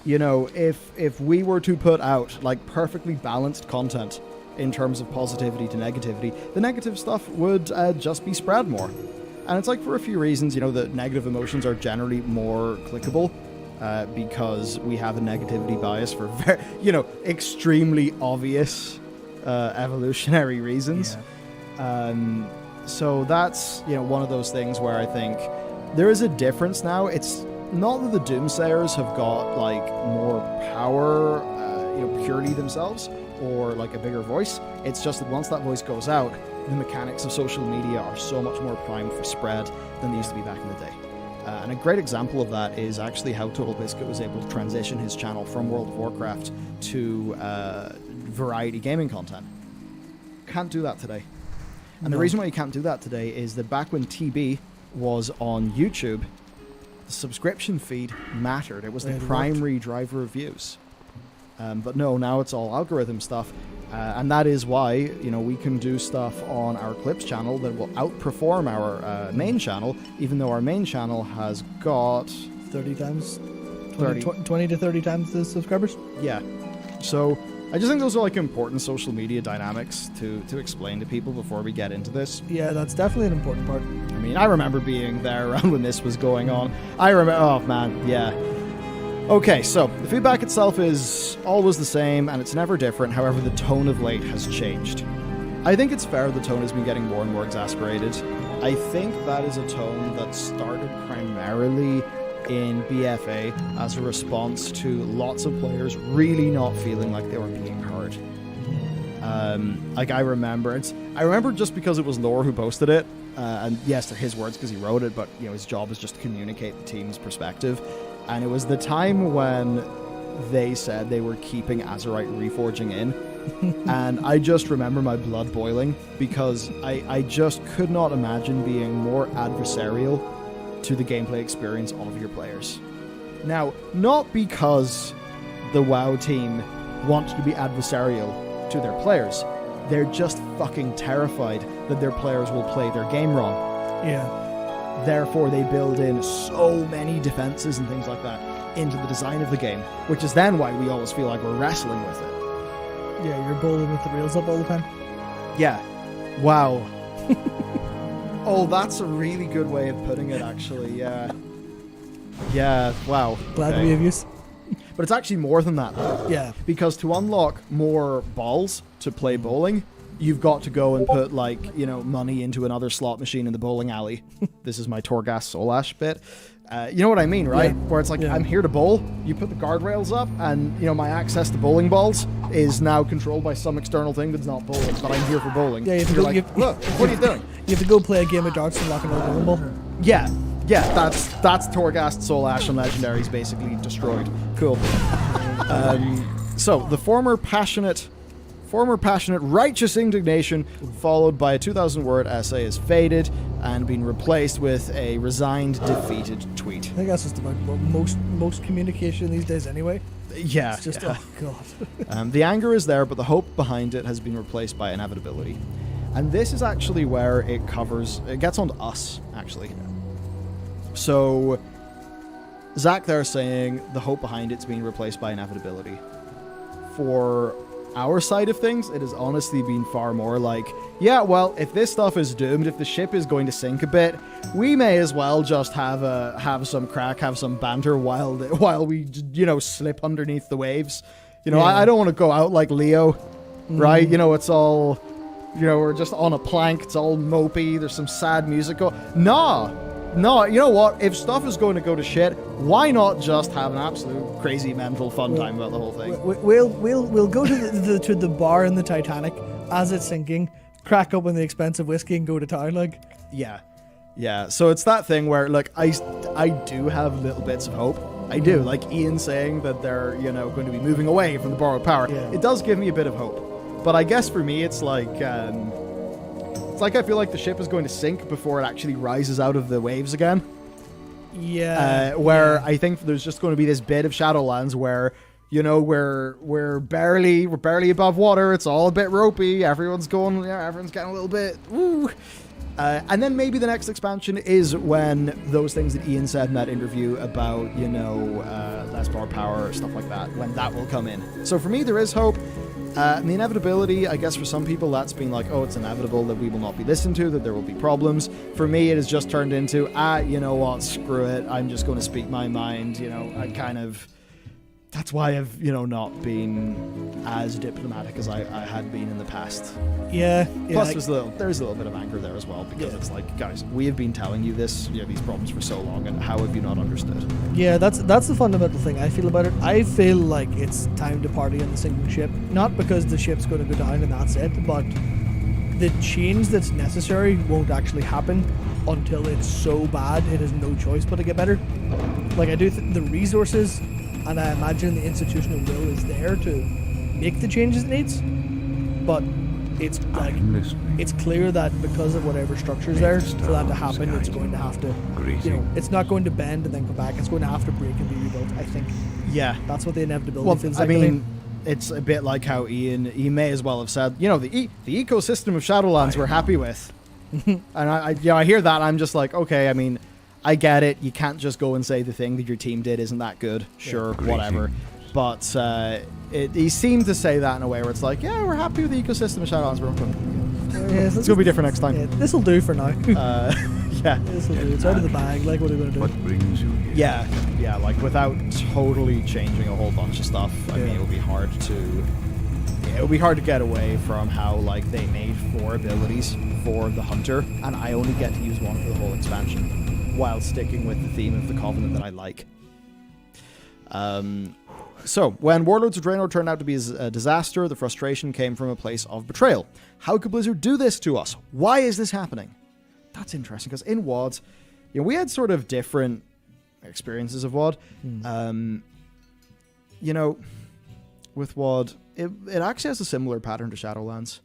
if we were to put out, like, perfectly balanced content in terms of positivity to negativity, the negative stuff would just be spread more. And it's like for a few reasons, you know, the negative emotions are generally more clickable because we have a negativity bias for very, you know, extremely obvious evolutionary reasons. Yeah. So that's, you know, one of those things where I think there is a difference now. It's not that the Doomsayers have got like more power, you know, purely themselves, or like a bigger voice. It's just that once that voice goes out, the mechanics of social media are so much more primed for spread than they used to be back in the day. And a great example of that is actually how Total Biscuit was able to transition his channel from World of Warcraft to variety gaming content. Can't do that today. And the reason why you can't do that today is that back when TB was on YouTube, the subscription feed mattered. It was the primary driver of views. But no, now it's all algorithm stuff. And that is why, you know, we can do stuff on our Clips channel that will outperform our main channel, even though our main channel has got 30 times, 20 to 30 times the subscribers. Yeah. So I just think those are like important social media dynamics to explain to people before we get into this. Yeah, that's definitely an important part. I mean, I remember being there around when this was going on. I remember, oh man, yeah. Okay, so the feedback itself is always the same, and it's never different. However, the tone of late has changed. I think it's fair the tone has been getting more and more exasperated. I think that is a tone that started primarily in BFA as a response to lots of players really not feeling like they were being heard. Like I remember just because it was Lore who posted it, and yes, they're his words because he wrote it, but you know his job is just to communicate the team's perspective. And it was the time when they said they were keeping Azerite Reforging in. And I just remember my blood boiling because I just could not imagine being more adversarial to the gameplay experience of your players. Now, not because the WoW team wants to be adversarial to their players. They're just fucking terrified that their players will play their game wrong. Yeah. Therefore, they build in so many defenses and things like that into the design of the game, which is then why we always feel like we're wrestling with it. Yeah, you're bowling with the rails up all the time. Yeah. Wow. Oh, that's a really good way of putting it, actually. Yeah. Yeah, wow. Glad to be of use. But it's actually more than that, though. Yeah. Because to unlock more balls to play bowling, you've got to go and put, like, you know, money into another slot machine in the bowling alley. This is my Torghast Soul Ash bit. You know what I mean, right? Yeah. Where it's like, I'm here to bowl, you put the guardrails up, and, you know, my access to bowling balls is now controlled by some external thing that's not bowling, but I'm here for bowling. Yeah, you have to You're go, like, look, what are you doing? You have to go play a game of darts and lock another bowling ball. Yeah, that's Torghast Soul Ash and Legendaries basically destroyed. Cool. So, the former passionate righteous indignation followed by a 2,000-word essay has faded and been replaced with a resigned, defeated tweet. I think that's just about most communication these days anyway. Yeah. It's just, yeah. oh god. The anger is there, but the hope behind it has been replaced by inevitability. And this is actually where it gets onto us, actually. So, Zach there saying the hope behind it's being replaced by inevitability. For our side of things, it has honestly been far more like, yeah, well, if this stuff is doomed, if the ship is going to sink a bit, we may as well just have some crack, have some banter while we, you know, slip underneath the waves. You know, yeah. I don't want to go out like Leo, right? You know, it's all, you know, we're just on a plank, it's all mopey, there's some sad music going. No, you know what? If stuff is going to go to shit, why not just have an absolute crazy mental fun time about the whole thing? We'll go to the bar in the Titanic as it's sinking, crack open the expensive whiskey and go to town, like. Yeah. So it's that thing where, like, I do have little bits of hope. I do. Like Ian saying that they're, you know, going to be moving away from the borrowed power. Yeah. It does give me a bit of hope. But I guess for me, it's like I feel like the ship is going to sink before it actually rises out of the waves again. Yeah. Where I think there's just going to be this bit of Shadowlands where, you know, we're barely above water. It's all a bit ropey. Everyone's getting a little bit woo. And then maybe the next expansion is when those things that Ian said in that interview about, you know, less power, stuff like that, when that will come in. So for me, there is hope. And the inevitability, I guess for some people that's been like, oh, it's inevitable that we will not be listened to, that there will be problems. For me, it has just turned into, you know what, screw it, I'm just going to speak my mind. You know, I kind of... That's why I've, you know, not been as diplomatic as I had been in the past. Yeah. Plus, there's a little bit of anger there as well, because it's like, guys, we have been telling you this, you know, these problems for so long, and how have you not understood? Yeah, that's the fundamental thing I feel about it. I feel like it's time to party on the sinking ship. Not because the ship's going to go down and that's it, but the change that's necessary won't actually happen until it's so bad it has no choice but to get better. Like, I do the resources... And I imagine the institutional will is there to make the changes it needs. But it's like it's clear that because of whatever structure's there, for that to happen, it's going to have to, you know, it's not going to bend and then come back. It's going to have to break and be rebuilt, I think. Yeah. That's what the inevitability feels like. I mean, it's a bit like how he may as well have said, you know, the ecosystem of Shadowlands we're happy with. And I hear that, I'm just like, okay, I mean... I get it. You can't just go and say the thing that your team did isn't that good. Sure, whatever. But he seemed to say that in a way where it's like, yeah, we're happy with the ecosystem of Shadowlands. It's going to be different next time. Yeah, this will do for now. Yeah. This will do. It's out of the bag. Like, what are we going to do? What brings you here? Yeah, like without totally changing a whole bunch of stuff. I mean, it would be hard to get away from how like they made 4 abilities for the Hunter, and I only get to use one for the whole expansion, while sticking with the theme of the Covenant that I like. So, when Warlords of Draenor turned out to be a disaster, the frustration came from a place of betrayal. How could Blizzard do this to us? Why is this happening? That's interesting, because in WoD, you know, we had sort of different experiences of WoD. You know, with WoD, it actually has a similar pattern to Shadowlands.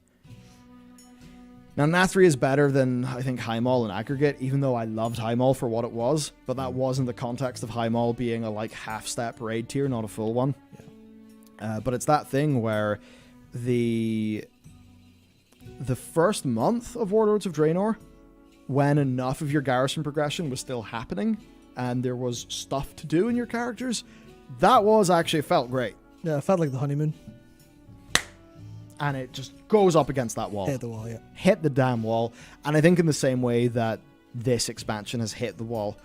Now, Nathri is better than, I think, Highmaul in aggregate, even though I loved Highmaul for what it was, but that was in the context of Highmaul being a, like, half-step raid tier, not a full one. Yeah. But it's that thing where the first month of Warlords of Draenor, when enough of your garrison progression was still happening, and there was stuff to do in your characters, that was actually felt great. Yeah, it felt like the honeymoon. And it just goes up against that wall. Hit the wall, yeah. Hit the damn wall. And I think in the same way that this expansion has hit the wall.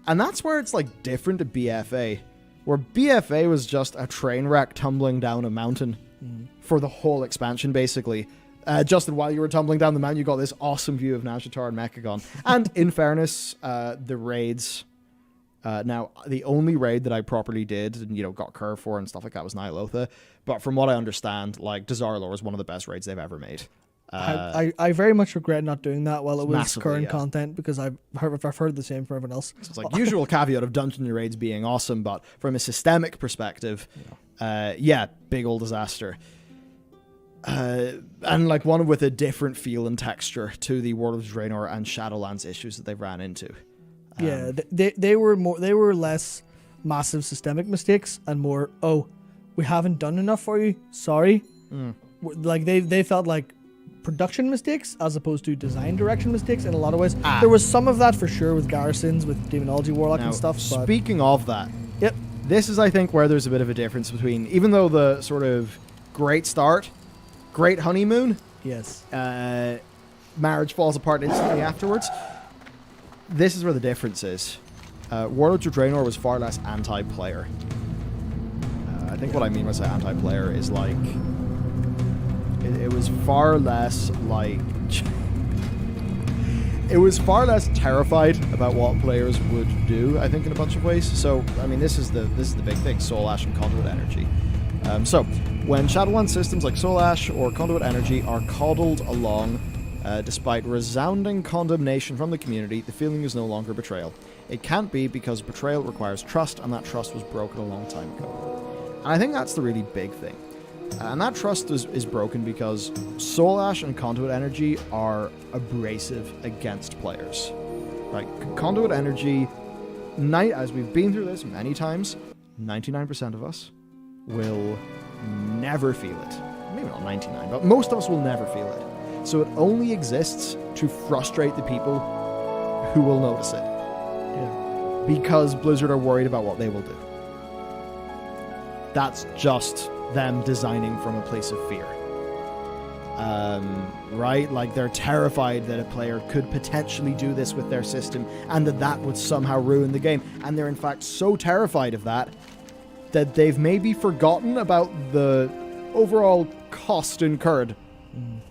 And that's where it's like different to BFA. Where BFA was just a train wreck tumbling down a mountain for the whole expansion, basically. Justin, while you were tumbling down the mountain, you got this awesome view of Nazjatar and Mechagon. And in fairness, the raids... now, the only raid that I properly did and, you know, got curve for and stuff like that was Nyalotha. But from what I understand, like, Dazar'alor is one of the best raids they've ever made. I very much regret not doing that while it was massively, current content, because I've heard the same from everyone else. So it's like usual caveat of dungeon raids being awesome, but from a systemic perspective, big old disaster. And like one with a different feel and texture to the World of Draenor and Shadowlands issues that they've ran into. Yeah, they were less massive systemic mistakes and more, oh, we haven't done enough for you, sorry. Like they felt like production mistakes as opposed to design direction mistakes in a lot of ways. There was some of that for sure with garrisons, with Demonology Warlock and stuff. But speaking of that, this is I think where there's a bit of a difference between, even though the sort of great start, great honeymoon, yes, marriage falls apart instantly afterwards. This is where the difference is. Warlords of Draenor was far less anti-player. I think what I mean when I say anti-player is like... It was far less like... it was far less terrified about what players would do, I think, in a bunch of ways. So, I mean, this is the big thing, Soul Ash and Conduit Energy. So, when Shadowlands systems like Soul Ash or Conduit Energy are coddled along... despite resounding condemnation from the community, the feeling is no longer betrayal. It can't be because betrayal requires trust, and that trust was broken a long time ago. And I think that's the really big thing. And that trust is broken because Soul Ash and Conduit Energy are abrasive against players. Like, Conduit Energy, as we've been through this many times, 99% of us will never feel it. Maybe not 99, but most of us will never feel it. So it only exists to frustrate the people who will notice it. Yeah. Because Blizzard are worried about what they will do. That's just them designing from a place of fear. Right? Like, they're terrified that a player could potentially do this with their system and that would somehow ruin the game. And they're in fact so terrified of that they've maybe forgotten about the overall cost incurred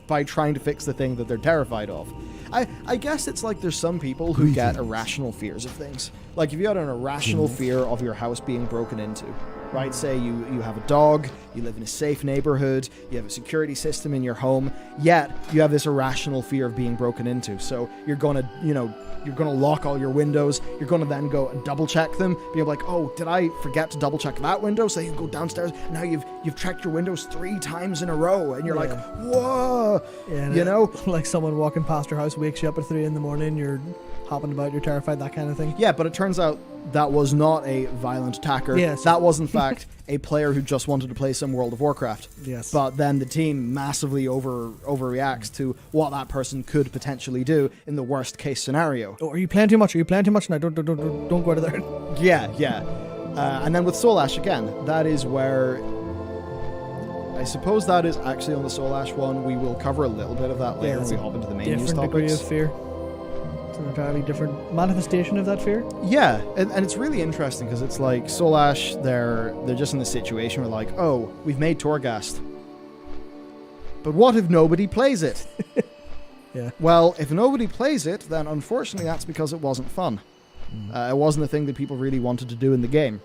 by trying to fix the thing that they're terrified of. I guess it's like there's some people who get irrational fears of things. Like, if you had an irrational fear of your house being broken into, right? Say you have a dog, you live in a safe neighborhood, you have a security system in your home, yet you have this irrational fear of being broken into. So you're gonna, you're gonna lock all your windows, you're gonna then go and double check them, be like, oh, did I forget to double check that window? So you go downstairs, now you've checked your windows 3 times in a row, and you're like, whoa, like someone walking past your house wakes you up at 3 a.m, you're hopping about, you're terrified, that kind of thing. Yeah, but it turns out that was not a violent attacker. Yes. That was, in fact, a player who just wanted to play some World of Warcraft. Yes. But then the team massively overreacts to what that person could potentially do in the worst case scenario. Oh, are you playing too much? Now don't go out of there. Yeah. And then with Soul Ash, again, that is where... I suppose that is actually on the Soul Ash one. We will cover a little bit of that later when we hop into the main news Different degree topics. of fear. It's an entirely different manifestation of that fear. Yeah, and it's really interesting because it's like Soul Ash, they're just in the situation where like, oh, we've made Torghast. But what if nobody plays it? Yeah. Well, if nobody plays it, then unfortunately that's because it wasn't fun. It wasn't a thing that people really wanted to do in the game.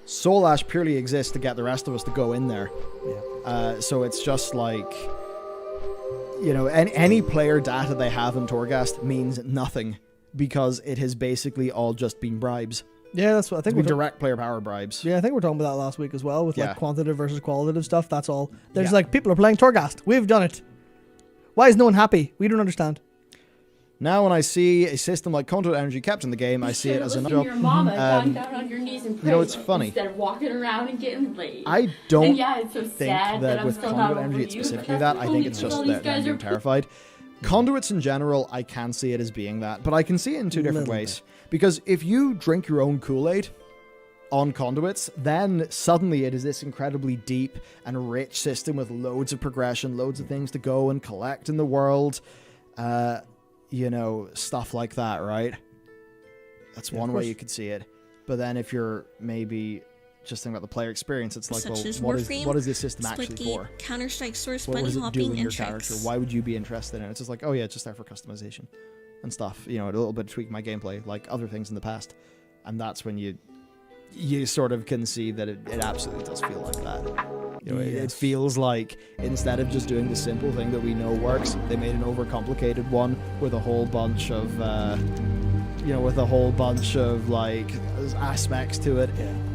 Soul Ash purely exists to get the rest of us to go in there. Yeah. So it's just like... any player data they have in Torghast means nothing because it has basically all just been bribes. Yeah, that's what I think. It's been direct player power bribes. Yeah, I think we're talking about that last week as well with like Yeah. quantitative versus qualitative stuff. That's all. There's Yeah. like people are playing Torghast. We've done it. Why is no one happy? We don't understand. Now, when I see a system like Conduit Energy kept in the game, I see it as another. Your mama down on your knees and pray it's funny. instead of walking around and getting laid. I don't And yeah, it's so think sad that I'm with still not Conduit Energy over it's you, specifically but that. that's I think only it's because just all these that guys I'm are terrified. Conduits in general, I can see it as being that, but I can see it in two different Little ways. Because if you drink your own Kool-Aid on conduits, then suddenly it is this incredibly deep and rich system with loads of progression, loads of things to go and collect in the world, stuff like that, right? That's one way you could see it. But then if you're maybe just thinking about the player experience, it's like, Such as well, Warframe, what is this system actually Splitgate, for? Counter-Strike Source, What bunny does it do hopping, in and your tricks. character? Why would you be interested in it? It's just like, oh yeah, it's just there for customization and stuff. A little bit of tweaking my gameplay, like other things in the past. And that's when you sort of can see that it absolutely does feel like that. It feels like instead of just doing the simple thing that we know works, they made an overcomplicated one with a whole bunch of, like aspects to it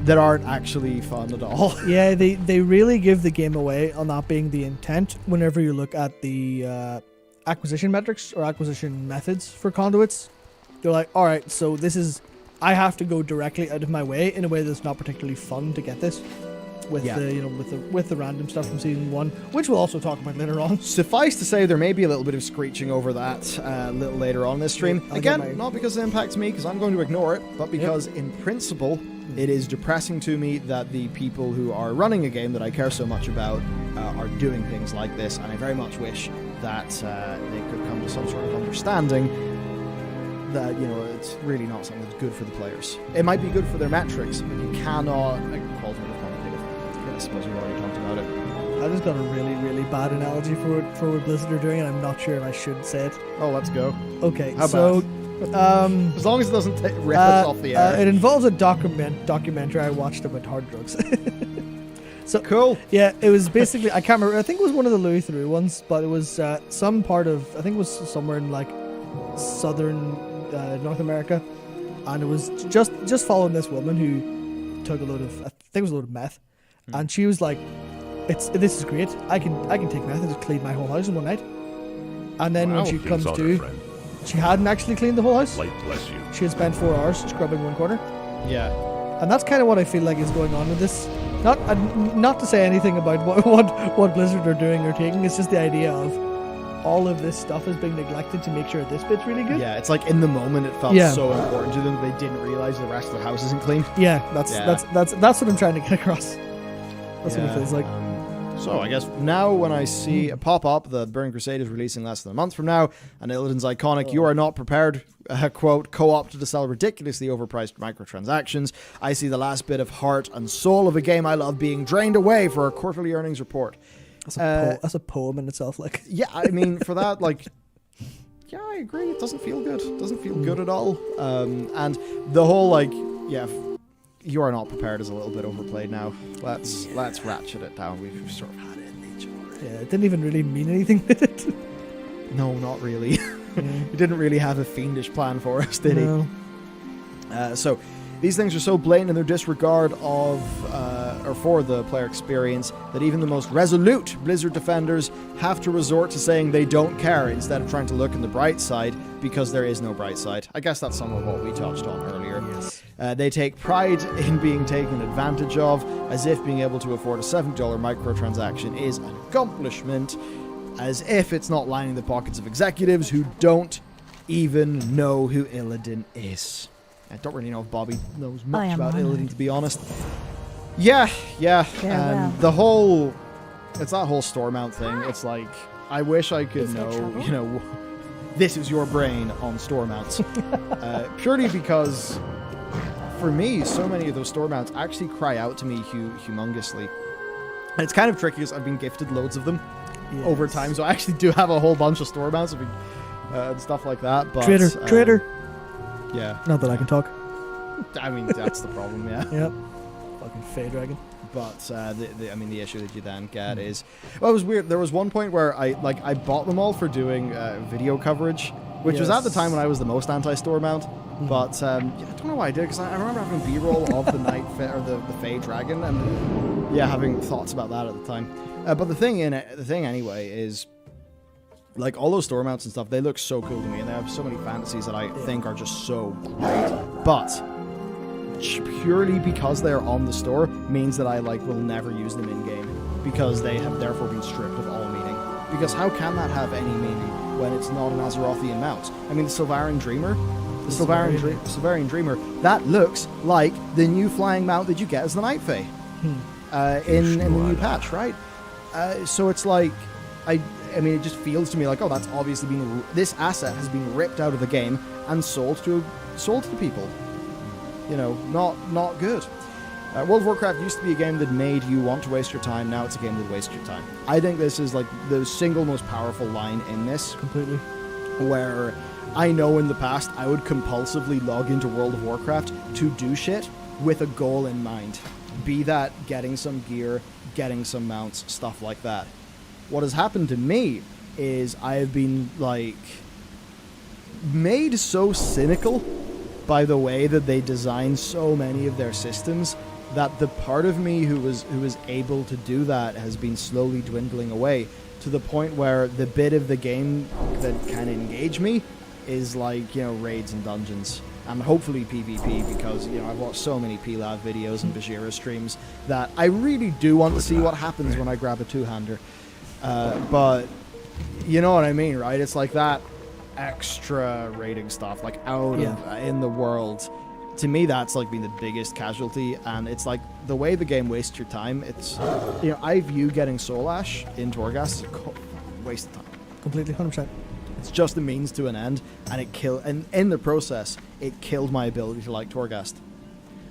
that aren't actually fun at all. Yeah, they really give the game away on that being the intent whenever you look at the acquisition metrics or acquisition methods for conduits. They're like, all right, so I have to go directly out of my way in a way that's not particularly fun to get this with the random stuff from season 1, which we'll also talk about later on. Suffice to say, there may be a little bit of screeching over that a little later on in this stream. Again, not because it impacts me, because I'm going to ignore it, but because in principle, it is depressing to me that the people who are running a game that I care so much about are doing things like this, and I very much wish that they could come to some sort of understanding that, it's really not something that's good for the players. It might be good for their metrics, but you cannot... qualitative, quantitative. I suppose we've already talked about it. I just got a really, really bad analogy for what Blizzard are doing, and I'm not sure if I should say it. Oh, let's go. Okay, How so... As long as it doesn't rip us off the air. It involves a documentary I watched about hard drugs. So cool. Yeah, it was basically, I can't remember, I think it was one of the Louis Theroux ones, but it was some part of, I think it was somewhere in like southern North America, and it was just following this woman who took a load of, I think it was a load of meth, and she was like, this is great, I can take meth and just clean my whole house in one night. And then when she comes to, she hadn't actually cleaned the whole house. Light bless you. She had spent 4 hours scrubbing one corner. Yeah. And that's kind of what I feel like is going on with this. Not to say anything about what Blizzard are doing or taking. It's just the idea of all of this stuff is being neglected to make sure this bit's really good. Yeah, it's like in the moment it felt so important to them they didn't realize the rest of the house isn't clean. Yeah, that's what I'm trying to get across. That's what it feels like. So I guess now when I see a pop-up, the Burning Crusade is releasing less than a month from now, and Illidan's iconic, "You are not prepared," quote, co-opted to sell ridiculously overpriced microtransactions, I see the last bit of heart and soul of a game I love being drained away for a quarterly earnings report. That's a poem in itself, like. Yeah, I mean, for that, like, yeah, I agree. It doesn't feel good. It doesn't feel good at all. And the whole, like, yeah, "You are not prepared" is a little bit overplayed now. Let's ratchet it down. We've sort of had it in nature already. Yeah, it didn't even really mean anything, did it? No, not really. He didn't really have a fiendish plan for us, did he? So these things are so blatant in their disregard of or for the player experience that even the most resolute Blizzard defenders have to resort to saying they don't care instead of trying to look in the bright side, because there is no bright side. I guess that's some of what we touched on earlier. Yes. They take pride in being taken advantage of, as if being able to afford a $70 microtransaction is an accomplishment, as if it's not lining the pockets of executives who don't even know who Illidan is. I don't really know if Bobby knows much about Illidan, to be honest. Yeah, and the whole... It's that whole store mount thing. It's like, I wish I could know, you know, this is your brain on store mounts. Purely because, for me, so many of those store mounts actually cry out to me humongously. And it's kind of tricky because I've been gifted loads of them over time, so I actually do have a whole bunch of store mounts and stuff like that. But Trader. Yeah. Not that I can talk. I mean, that's the problem, yeah. Yep. Fucking Fey Dragon. But the issue that you then get is, well, it was weird. There was one point where I bought them all for doing video coverage, which was at the time when I was the most anti-store mount. But I don't know why I did, because I remember having B-roll of the Night or the Fey Dragon, and having thoughts about that at the time. But the thing anyway is, like, all those store mounts and stuff, they look so cool to me, and they have so many fantasies that I think are just so great. But purely because they're on the store means that I will never use them in game, because they have therefore been stripped of all meaning. Because how can that have any meaning when it's not an Azerothian mount? I mean, the Sylvarian Dreamer, Sylvarian Dreamer, that looks like the new flying mount that you get as the Night Fae in the new patch, right? So it's like, I mean, it just feels to me like, oh, that's obviously this asset has been ripped out of the game and sold to people. You know, not good. World of Warcraft used to be a game that made you want to waste your time. Now it's a game that wastes your time. I think this is like the single most powerful line in this. Completely. Where I know in the past I would compulsively log into World of Warcraft to do shit with a goal in mind. Be that getting some gear, getting some mounts, stuff like that. What has happened to me is I have been, like, made so cynical by the way that they design so many of their systems that the part of me who was able to do that has been slowly dwindling away, to the point where the bit of the game that can engage me is, like, you know, raids and dungeons. And hopefully PvP, because, you know, I've watched so many PLAV videos and Bajira streams that I really do want to see what happens when I grab a two-hander. But you know what I mean, right? It's like that extra rating stuff, like out of in the world. To me, that's like been the biggest casualty, and it's like the way the game wastes your time. It's, you know, I view getting Soul Ash in Torghast as a waste of time. Completely, 100%. It's just a means to an end, and and in the process, it killed my ability to like Torghast.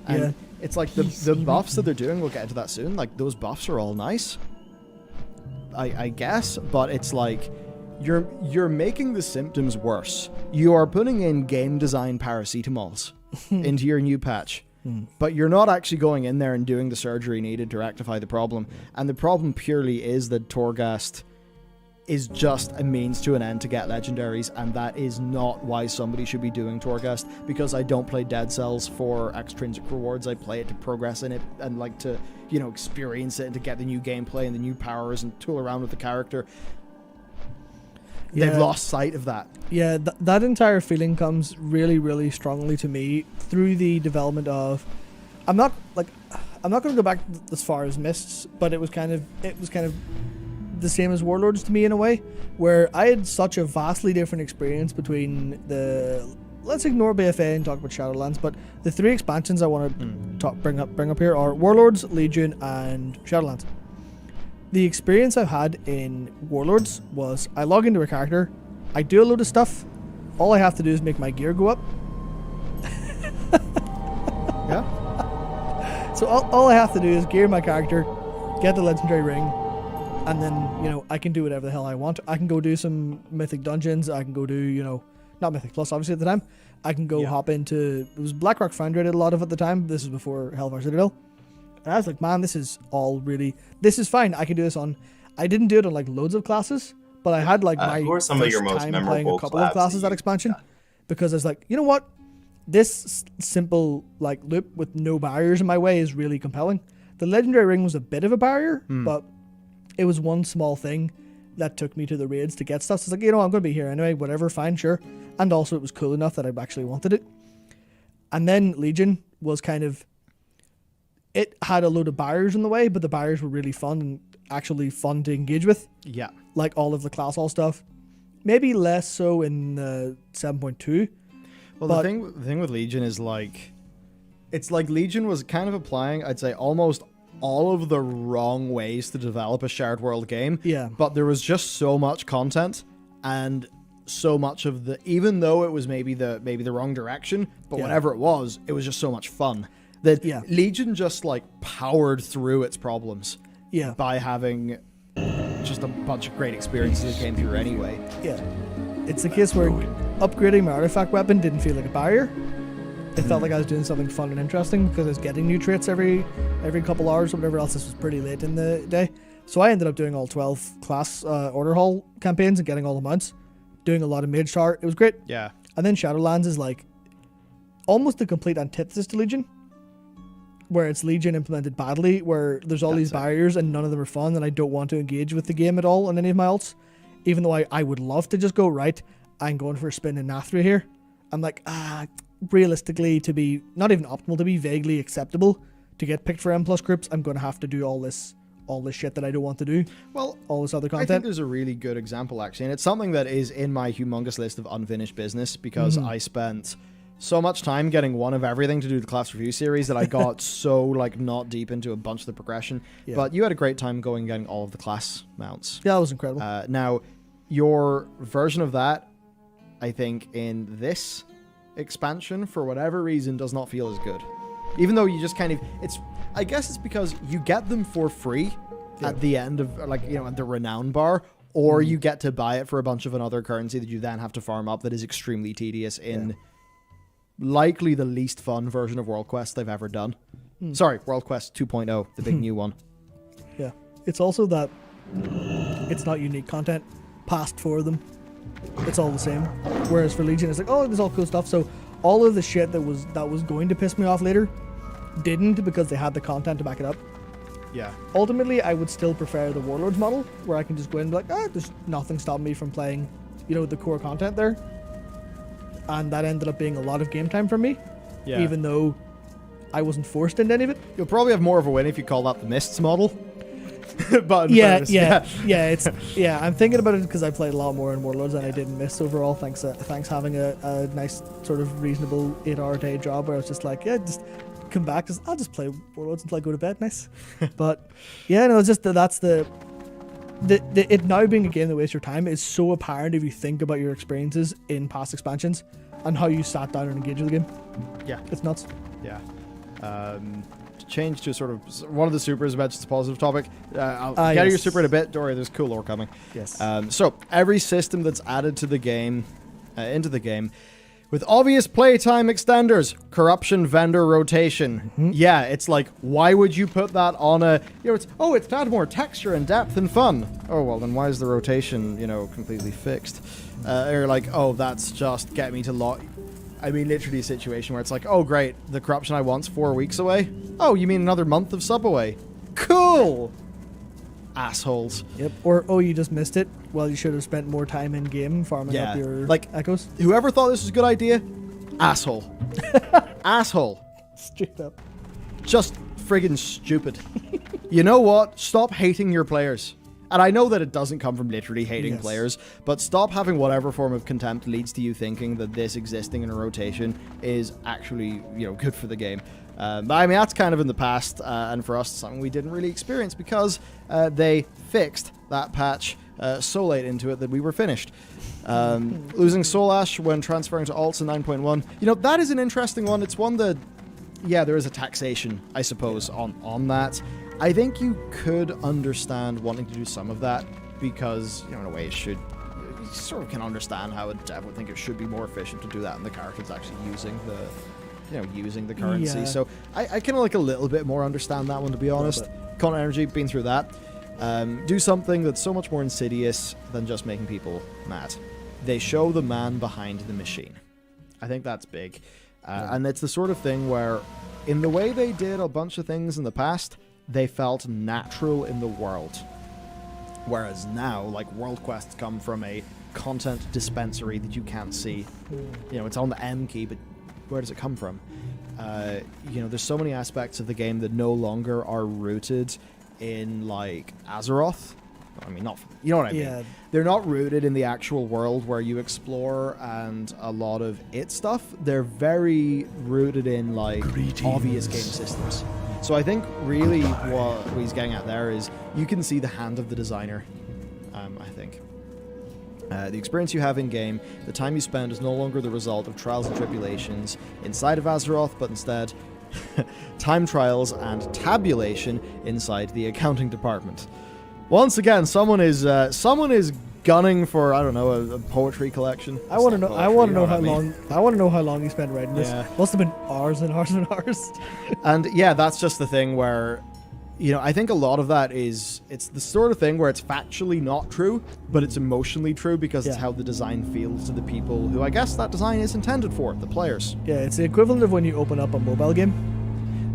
And it's like the buffs that they're doing, we'll get into that soon, like those buffs are all nice, I guess, but it's like you're making the symptoms worse. You are putting in game design paracetamols into your new patch, but you're not actually going in there and doing the surgery needed to rectify the problem. And the problem purely is that Torghast is just a means to an end to get legendaries, and that is not why somebody should be doing Torghast, because I don't play Dead Cells for extrinsic rewards. I play it to progress in it and like to, you know, experience it and to get the new gameplay and the new powers and tool around with the character. They've lost sight of that. Yeah, that entire feeling comes really, really strongly to me through the development of... I'm not going to go back as far as Mists, but it was kind of the same as Warlords to me in a way, where I had such a vastly different experience between the let's ignore BFA and talk about Shadowlands. But the 3 expansions I want to bring up here are Warlords, Legion, and Shadowlands. The experience I've had in Warlords was I log into a character, I do a load of stuff. All I have to do is make my gear go up. Yeah. So all I have to do is gear my character, get the legendary ring, and then, I can do whatever the hell I want. I can go do some mythic dungeons. I can go do, not mythic plus obviously at the time. I can go hop into, it was Blackrock Foundry I did a lot of at the time. This is before Hellfire Citadel. And I was like, man, this is fine. I can do this on, I didn't do it on like loads of classes, but I had like my who are some of your first most time memorable playing a couple of classes that expansion. done? Because I was like, you know what? This simple like loop with no barriers in my way is really compelling. The legendary ring was a bit of a barrier, but it was one small thing that took me to the raids to get stuff. So it's like, I'm going to be here anyway, whatever, fine, sure. And also it was cool enough that I actually wanted it. And then Legion was kind of, it had a load of barriers in the way, but the barriers were really fun and actually fun to engage with. Yeah. Like all of the class hall stuff. Maybe less so in 7.2. Well, the thing with Legion is like, it's like Legion was kind of applying, I'd say, almost all of the wrong ways to develop a shared world game. Yeah. But there was just so much content and so much of the, even though it was maybe the wrong direction, but whatever it was just so much fun that Legion just like powered through its problems. Yeah. By having just a bunch of great experiences that came through anyway. Yeah. It's a case where upgrading my artifact weapon didn't feel like a barrier. It felt like I was doing something fun and interesting because I was getting new traits every couple hours or whatever else. This was pretty late in the day. So I ended up doing all 12 class order hall campaigns and getting all the mounts. Doing a lot of mage tower. It was great. Yeah. And then Shadowlands is like almost the complete antithesis to Legion. Where it's Legion implemented badly, where there's all these barriers and none of them are fun and I don't want to engage with the game at all on any of my alts. Even though I would love to just go, right, I'm going for a spin in Nathria here. I'm like, realistically, to be not even optimal, to be vaguely acceptable to get picked for M+ groups, I'm going to have to do all this shit that I don't want to do. Well, all this other I content. think there's a really good example actually, and it's something that is in my humongous list of unfinished business because I spent so much time getting one of everything to do the class review series that I got so like not deep into a bunch of the progression. Yeah. But you had a great time going and getting all of the class mounts. Yeah, that was incredible. Now, your version of that, I think, in this expansion, for whatever reason, does not feel as good. Even though you just kind of, I guess it's because you get them for free at the end of, like, at the renown bar, or you get to buy it for a bunch of another currency that you then have to farm up that is extremely tedious in likely the least fun version of World Quest they've ever done. Sorry, World Quest 2.0, the big new one. Yeah. It's also that it's not unique content passed for them. It's all the same. Whereas for Legion, it's like, oh, there's all cool stuff. So all of the shit that was going to piss me off later didn't, because they had the content to back it up. Yeah. Ultimately, I would still prefer the Warlords model, where I can just go in and be like, there's nothing stopping me from playing, the core content there. And that ended up being a lot of game time for me, even though I wasn't forced into any of it. You'll probably have more of a win if you call that the Mists model. But I'm thinking about it because I played a lot more in Warlords than I did in Mists overall. Thanks having a nice sort of reasonable 8-hour day job where I was just like, just come back. I'll just play Warlords until I go to bed. Nice. But it's just that's it now being a game that wastes your time is so apparent if you think about your experiences in past expansions and how you sat down and engaged with the game. Yeah. It's nuts. Yeah. To change to sort of one of the supers, about just a positive topic. I'll get to your super in a bit. Don't worry, there's cool lore coming. Yes. So every system that's added to the game, into the game, with obvious playtime extenders, corruption, vendor rotation. Yeah, it's like, why would you put that on a, it's to add more texture and depth and fun. Oh, well, then why is the rotation, completely fixed? Or like, that's just get me to literally a situation where it's like, oh, great, the corruption I want's 4 weeks away. Oh, you mean another month of sub away? Cool! Assholes. Yep. Or you just missed it. Well, you should have spent more time in game farming up your echoes. Whoever thought this was a good idea, asshole. Asshole. Straight up. Just friggin' stupid. You know what? Stop hating your players. And I know that it doesn't come from literally hating Yes. players, but stop having whatever form of contempt leads to you thinking that this existing in a rotation is actually, good for the game. But I mean, that's kind of in the past, and for us, something we didn't really experience because they fixed that patch so late into it that we were finished. Losing Soul Ash when transferring to alts in 9.1, that is an interesting one. It's one that, there is a taxation, I suppose, on that. I think you could understand wanting to do some of that because, in a way, you sort of can understand how I would think it should be more efficient to do that, and the character's actually using the currency. Yeah. So I kind of like a little bit more understand that one, to be honest. Con Energy, been through that. Do something that's so much more insidious than just making people mad. They show the man behind the machine. I think that's big. And it's the sort of thing where, in the way they did a bunch of things in the past, they felt natural in the world. Whereas now, like, world quests come from a content dispensary that you can't see. It's on the M key, but where does it come from? There's so many aspects of the game that no longer are rooted in, like, Azeroth. I mean, not... You know what I mean? Yeah. They're not rooted in the actual world where you explore and a lot of it stuff. They're very rooted in, like, obvious game systems. So I think really what he's getting at there is you can see the hand of the designer, I think. The experience you have in-game, the time you spend is no longer the result of trials and tribulations inside of Azeroth, but instead time trials and tabulation inside the accounting department. Once again, someone is gunning for, I don't know, a poetry collection. I want to know. I want to know how long. long. I want to know how long he spent writing this. Yeah. Must have been hours and hours and hours. And yeah, that's just the thing where, I think a lot of that it's the sort of thing where it's factually not true, but it's emotionally true because it's how the design feels to the people who I guess that design is intended for, the players. Yeah, it's the equivalent of when you open up a mobile game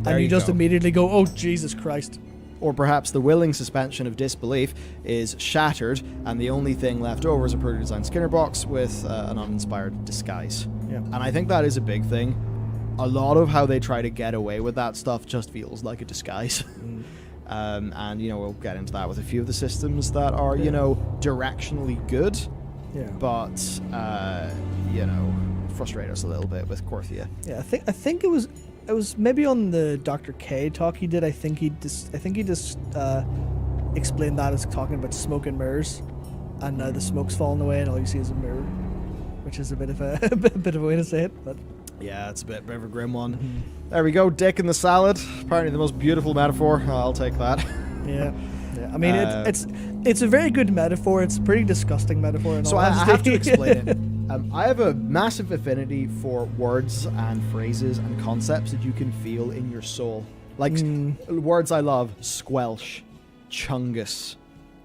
There and you you just go. immediately go, "Oh Jesus Christ!" Or perhaps the willing suspension of disbelief is shattered, and the only thing left over is a poorly designed Skinner box with an uninspired disguise. Yeah. And I think that is a big thing. A lot of how they try to get away with that stuff just feels like a disguise. And, we'll get into that with a few of the systems that are, directionally good, but, frustrate us a little bit with Korthia. Yeah, I think it was maybe on the Dr. K talk he did. I think he just explained that as talking about smoke and mirrors, and the smoke's falling away, and all you see is a mirror, which is a bit of a bit of a way to say it, but Yeah, it's a bit of a grim one. There we go, dick in the salad. Apparently the most beautiful metaphor. I'll take that. yeah. I mean, it's a very good metaphor. It's a pretty disgusting metaphor. In So all I honesty. have to explain it. I have a massive affinity for words and phrases and concepts that you can feel in your soul. Like words I love: squelch, chungus,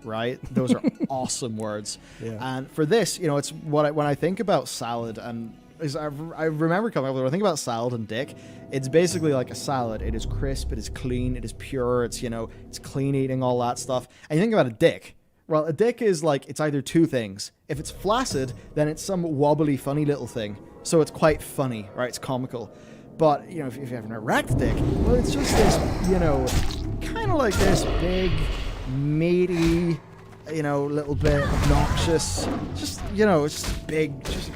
right? Those are awesome words. Yeah. And for this, it's when I think about salad and I remember coming up with when I think about salad and dick, it's basically like a salad. It is crisp, it is clean, it is pure. It's it's clean eating, all that stuff. And you think about a dick. Well, a dick is like, it's either two things. If it's flaccid, then it's some wobbly, funny little thing. So it's quite funny, right? It's comical. But, if you have an erect dick, well, it's just this, kind of like this big, meaty, little bit obnoxious. Just, it's just big, just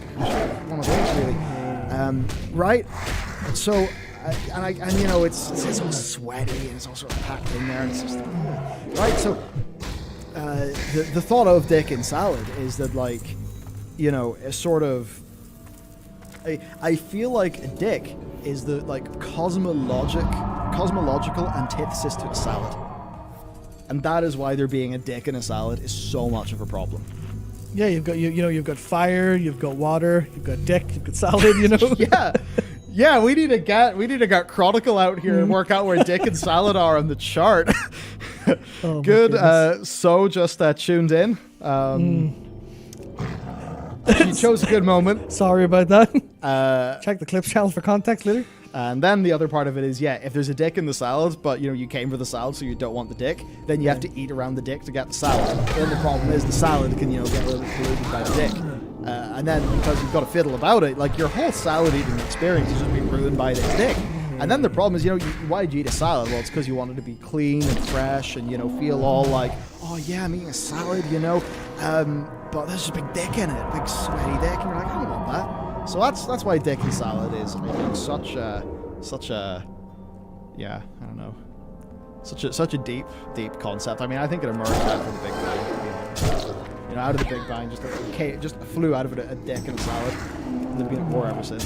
one of those, really. Right? So, it's all sweaty and it's all sort of packed in there. And it's just, right? So, the thought of dick in salad is that, like, a sort of... I feel like a dick is the, like, cosmological antithesis to a salad. And that is why there being a dick in a salad is so much of a problem. Yeah, you've got you've got fire, you've got water, you've got dick, you've got salad. Yeah, we need to get Chronicle out here and work out where dick and salad are on the chart. Oh, good. So just tuned in. You chose a good moment. Sorry about that. Check the clips channel for context later. And then the other part of it is, if there's a dick in the salad, but you came for the salad, so you don't want the dick, then you have to eat around the dick to get the salad. Then the problem is the salad can get a little polluted by the dick. And then because you've got to fiddle about it, like your whole salad eating experience is just being ruined by this dick. And then the problem is, why did you eat a salad? Well, it's because you wanted to be clean and fresh and, feel all like, oh yeah, I'm eating a salad, but there's just a big dick in it, big sweaty dick, and you're like, I don't want that. So that's why dick and salad is, I think, such a, yeah, I don't know, such a deep concept. I mean, I think it emerged out of the Big Bang. Out of the Big Bang, just flew out of it a dick and a salad. And they've been at war ever since.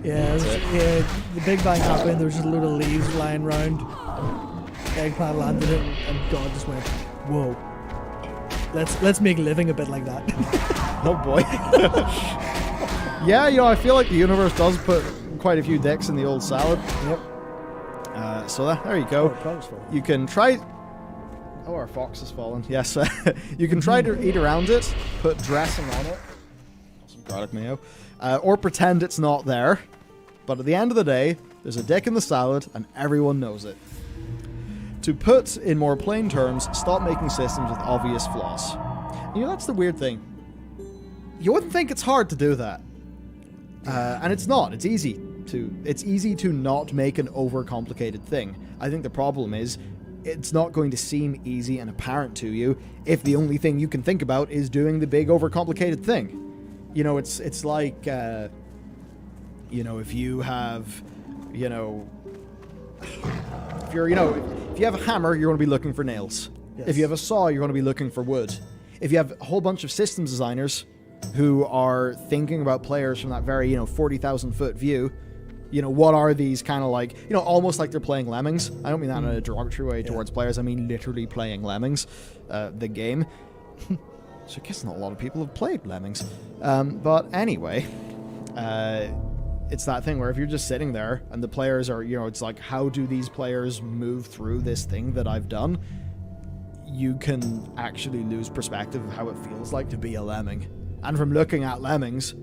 Yeah, the Big Bang happened. There was just a load of leaves lying around. Eggplant landed it, and God just went, "Whoa, let's make living a bit like that." Oh boy. Yeah, I feel like the universe does put quite a few dicks in the old salad. Yep. So there you go. You can try. Oh, our fox has fallen. Yes, you can try to eat around it, put dressing on it, some garlic mayo, or pretend it's not there. But at the end of the day, there's a dick in the salad, and everyone knows it. To put in more plain terms, stop making systems with obvious flaws. That's the weird thing. You wouldn't think it's hard to do that, and it's not. It's easy to not make an overcomplicated thing. I think the problem is, it's not going to seem easy and apparent to you if the only thing you can think about is doing the big overcomplicated thing. It's like, if you have, if you have a hammer, you're going to be looking for nails. Yes. If you have a saw, you're going to be looking for wood. If you have a whole bunch of systems designers who are thinking about players from that very, 40,000 foot view, what are these kind of like, almost like they're playing Lemmings. I don't mean that in a derogatory way towards players. I mean literally playing Lemmings, the game. So I guess not a lot of people have played Lemmings. But anyway, it's that thing where if you're just sitting there and the players are, it's like, how do these players move through this thing that I've done? You can actually lose perspective of how it feels like to be a lemming. And from looking at Lemmings,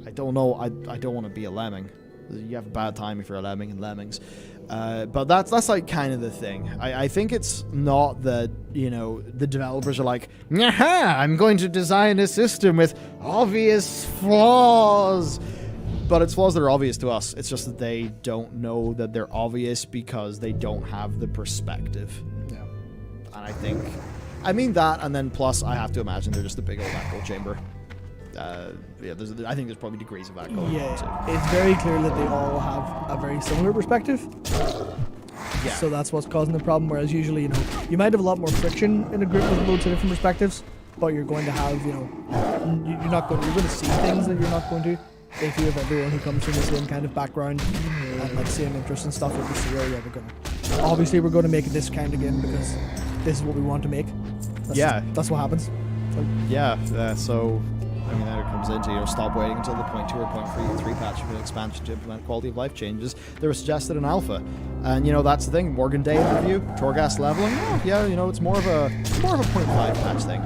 I don't know, I don't want to be a lemming. You have a bad time if you're a lemming in Lemmings. But that's like kind of the thing. I think it's not that, the developers are like, "Aha, I'm going to design a system with obvious flaws." But it's flaws that are obvious to us. It's just that they don't know that they're obvious because they don't have the perspective. Yeah. And I mean that, and then plus I have to imagine they're just a big old echo chamber. I think there's probably degrees of that going on too. It's very clear that they all have a very similar perspective. Yeah. So that's what's causing the problem. Whereas usually, you might have a lot more friction in a group with loads of different perspectives, but you're going to have, you're going to see things that you're not going to if you have everyone who comes from the same kind of background and like same interests and stuff. With the CEO, we're going to make it this kind of game because this is what we want to make. That's what happens. So I mean, that it comes into, stop waiting until the 0.2 or 0.3 patch of an expansion to implement quality of life changes that were suggested in alpha. And, that's the thing. Morgan Day interview, Torghast leveling, it's more of a 0.5 patch thing.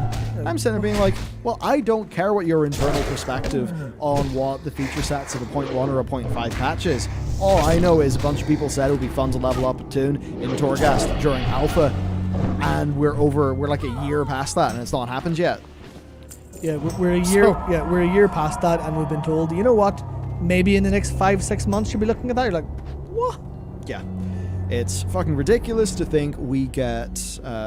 I'm sitting there being like, well, I don't care what your internal perspective on what the feature sets of a 0.1 or a 0.5 patch is. All I know is a bunch of people said it would be fun to level up a tune in Torghast during alpha, and we're like a year past that, and it's not happened yet. Yeah, we're a year past that, and we've been told, you know what? Maybe in the next 5-6 months you'll be looking at that. You're like, what? Yeah, it's fucking ridiculous to think we get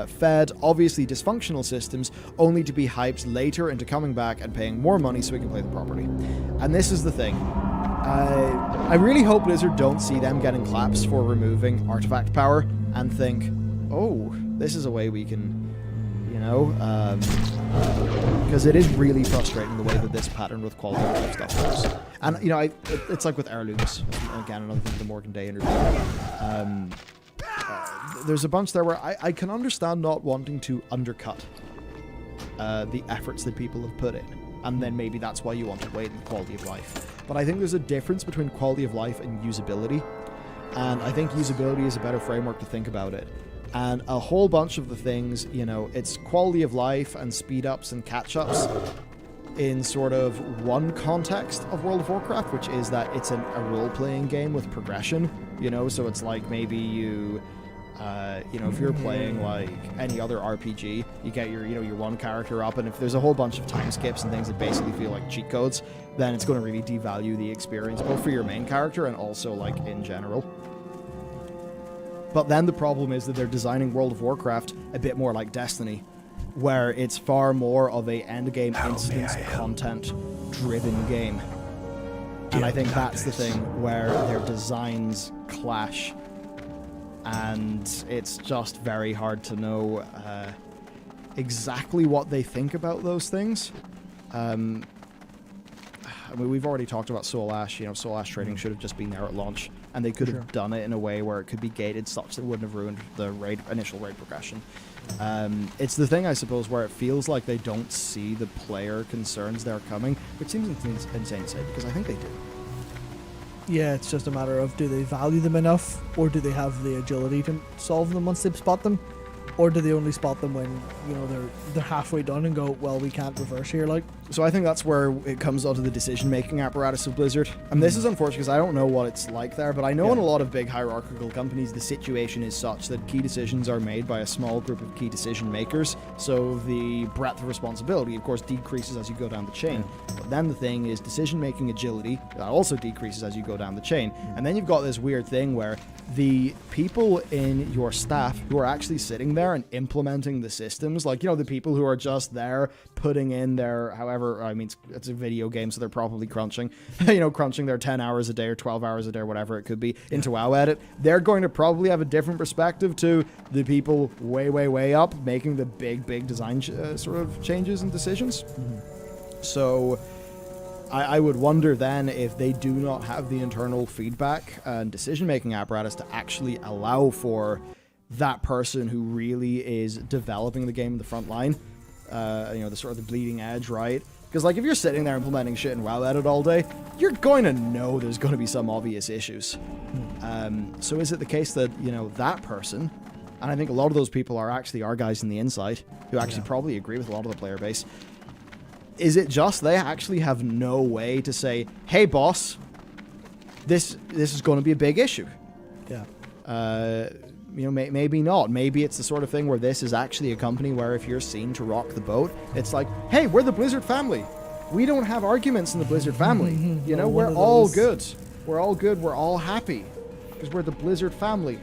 fed obviously dysfunctional systems only to be hyped later into coming back and paying more money so we can play them properly. And this is the thing. I really hope Blizzard don't see them getting claps for removing artifact power and think, oh, this is a way we can, because it is really frustrating the way that this pattern with quality of life stuff goes. And, it's like with heirlooms. Again, another thing, the Morgan Day interview. There's a bunch there where I can understand not wanting to undercut the efforts that people have put in. And then maybe that's why you want to wait in quality of life. But I think there's a difference between quality of life and usability. And I think usability is a better framework to think about it. And a whole bunch of the things, it's quality of life and speed ups and catch ups in sort of one context of World of Warcraft, which is that it's a role-playing game with progression, so it's like maybe you, if you're playing like any other RPG, you get your one character up, and if there's a whole bunch of time skips and things that basically feel like cheat codes, then it's going to really devalue the experience, both for your main character and also like in general. But then the problem is that they're designing World of Warcraft a bit more like Destiny, where it's far more of a endgame instance content driven game. And I think that's the thing where their designs clash, and it's just very hard to know exactly what they think about those things. I mean, we've already talked about Soul Ash. Soul Ash trading should have just been there at launch, and they could have done it in a way where it could be gated such that it wouldn't have ruined the initial raid progression. It's the thing, I suppose, where it feels like they don't see the player concerns that are coming, which seems insane to say, because I think they do. Yeah, it's just a matter of, do they value them enough, or do they have the agility to solve them once they spot them, or do they only spot them when they're halfway done and go, well, we can't reverse here, like. So I think that's where it comes onto the decision-making apparatus of Blizzard. And this is unfortunate because I don't know what it's like there, but I know in a lot of big hierarchical companies, the situation is such that key decisions are made by a small group of key decision makers. So the breadth of responsibility, of course, decreases as you go down the chain. But then the thing is decision-making agility, that also decreases as you go down the chain. And then you've got this weird thing where the people in your staff who are actually sitting there and implementing the systems, like, the people who are just there putting in their, however, I mean, it's a video game, so they're probably crunching, crunching their 10 hours a day or 12 hours a day or whatever it could be into WoW Edit. They're going to probably have a different perspective to the people way, way, way up making the big design sort of changes and decisions. So I would wonder then if they do not have the internal feedback and decision-making apparatus to actually allow for that person who really is developing the game in the front line, the sort of the bleeding edge, right? Because, like, if you're sitting there implementing shit in WoW Edit all day, you're going to know there's going to be some obvious issues. So is it the case that, that person, and I think a lot of those people are actually our guys in the inside, who actually probably agree with a lot of the player base, is it just they actually have no way to say, hey, boss, this is going to be a big issue? Yeah. Maybe not. Maybe it's the sort of thing where this is actually a company where if you're seen to rock the boat, it's like, hey, we're the Blizzard family. We don't have arguments in the Blizzard family. We're all good. We're all good. We're all happy. Because we're the Blizzard family.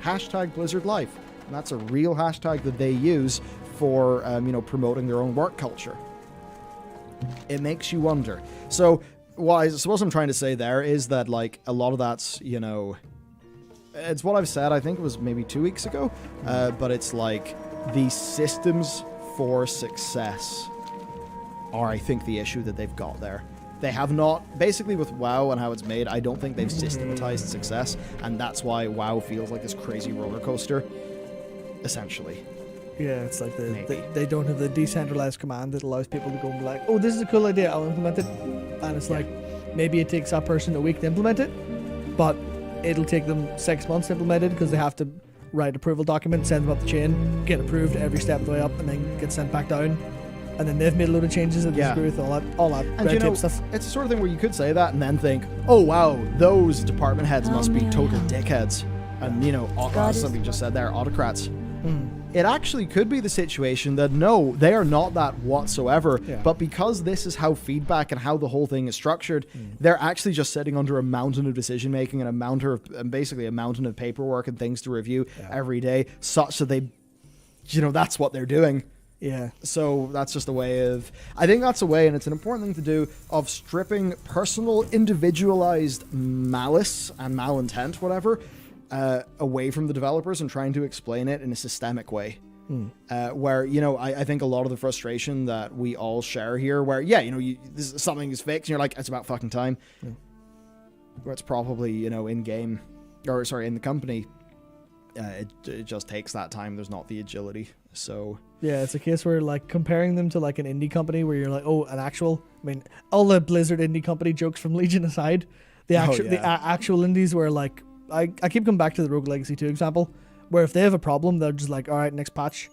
#Blizzard Life. And that's a real hashtag that they use for, promoting their own work culture. It makes you wonder. So what I'm trying to say there is that, like, a lot of that's, it's what I've said, I think it was maybe 2 weeks ago, but it's like the systems for success are, I think, the issue that they've got there. They have not, basically with WoW and how it's made, I don't think they've systematized success, and that's why WoW feels like this crazy roller coaster, essentially. Yeah, it's like they don't have the decentralized command that allows people to go and be like, oh, this is a cool idea, I'll implement it. And it's like, maybe it takes that person a week to implement it, but it'll take them 6 months to implement it because they have to write approval document, send them up the chain, get approved every step of the way up, and then get sent back down. And then they've made a load of changes and disagree with all that and red tape stuff. It's the sort of thing where you could say that and then think, oh wow, those department heads must be total dickheads. And, something just said there, autocrats. It actually could be the situation that, no, they are not that whatsoever, but because this is how feedback and how the whole thing is structured, they're actually just sitting under a mountain of decision-making and basically a mountain of paperwork and things to review every day, such that they, that's what they're doing. Yeah. So that's just I think that's a way, and it's an important thing to do, of stripping personal, individualized malice and malintent, whatever, away from the developers and trying to explain it in a systemic way. Where, I think a lot of the frustration that we all share here, where, something is fixed and you're like, it's about fucking time. Where it's probably, in game, or sorry, in the company, it just takes that time. There's not the agility. So yeah, it's a case where, like, comparing them to like an indie company where you're like, oh, all the Blizzard indie company jokes from Legion aside, the actual indies where, like, I keep coming back to the Rogue Legacy 2 example, where if they have a problem, they're just like, all right, next patch.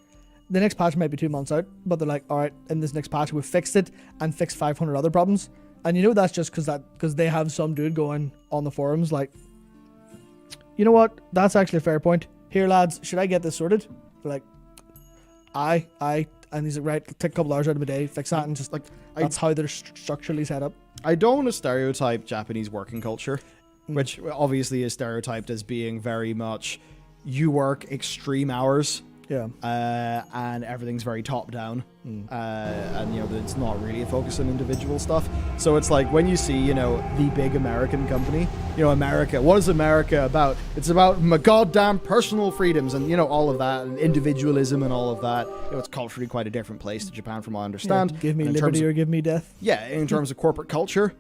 The next patch might be 2 months out, but they're like, all right, in this next patch we've fixed it and fixed 500 other problems. And that's just because they have some dude going on the forums like, you know what, that's actually a fair point. Here, lads, should I get this sorted? They're like, aye. And he's like, right, take a couple hours out of my day, fix that, and just like, that's how they're structurally set up. I don't want to stereotype Japanese working culture, which obviously is stereotyped as being very much you work extreme hours. Yeah. And everything's very top down, and it's not really a focus on individual stuff. So it's like when you see the big American company, America. What is America about? It's about my goddamn personal freedoms and all of that, and individualism and all of that. It's culturally quite a different place to Japan, from what I understand. Yeah, give me And in liberty terms of- or give me death. yeah, in terms of corporate culture,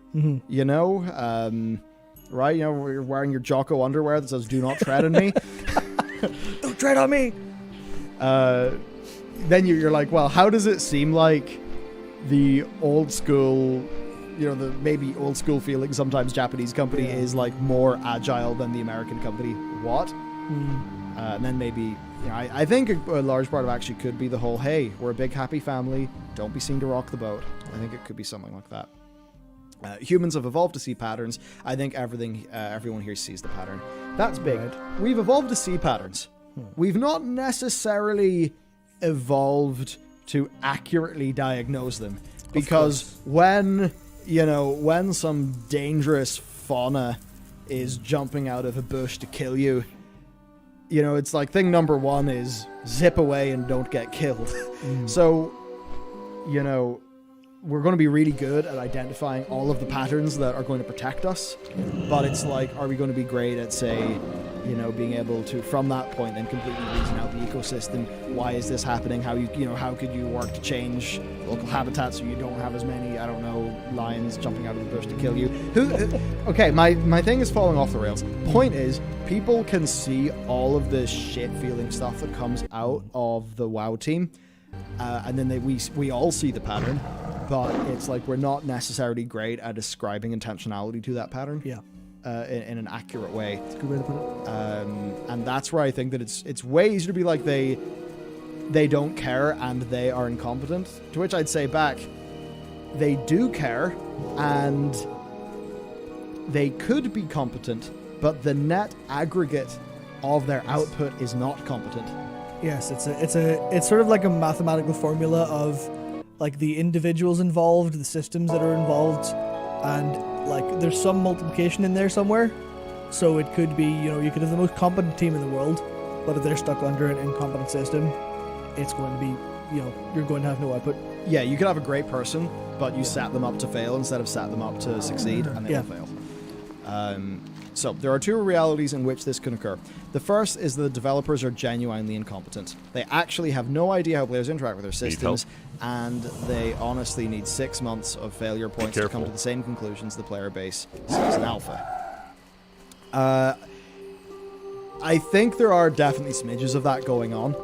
right? You're wearing your Jocko underwear that says "Do not tread on me." Don't tread on me. Then you're like, well, how does it seem like the old school, the maybe old school feeling sometimes Japanese company is like more agile than the American company? What? And then maybe, I think a large part of actually could be the whole, hey, we're a big happy family, don't be seen to rock the boat. I think it could be something like that. Humans have evolved to see patterns. I think everyone here sees the pattern. That's big. Right. We've evolved to see patterns. We've not necessarily evolved to accurately diagnose them, because when some dangerous fauna is jumping out of a bush to kill you, it's like thing number one is zip away and don't get killed. So, we're going to be really good at identifying all of the patterns that are going to protect us, but it's like, are we going to be great at, say, being able to, from that point, then completely reason out the ecosystem? Why is this happening? How how could you work to change local habitat so you don't have as many, I don't know, lions jumping out of the bush to kill you? Okay, my thing is falling off the rails. Point is, people can see all of the shit-feeling stuff that comes out of the WoW team, and then we all see the pattern, but it's like we're not necessarily great at ascribing intentionality to that pattern. Yeah. In an accurate way. That's a good way to put it. And that's where I think that it's way easier to be like they don't care and they are incompetent. To which I'd say back, they do care and they could be competent, but the net aggregate of their output is not competent. Yes, it's sort of like a mathematical formula of like the individuals involved, the systems that are involved, and like there's some multiplication in there somewhere. So it could be, you could have the most competent team in the world, but if they're stuck under an incompetent system, it's going to be, you're going to have no output. Yeah, you could have a great person, but you set them up to fail instead of set them up to succeed, and they will fail. So there are two realities in which this can occur. The first is that the developers are genuinely incompetent. They actually have no idea how players interact with their systems, and they honestly need 6 months of failure points to come to the same conclusions the player base sees in alpha. I think there are definitely smidges of that going on.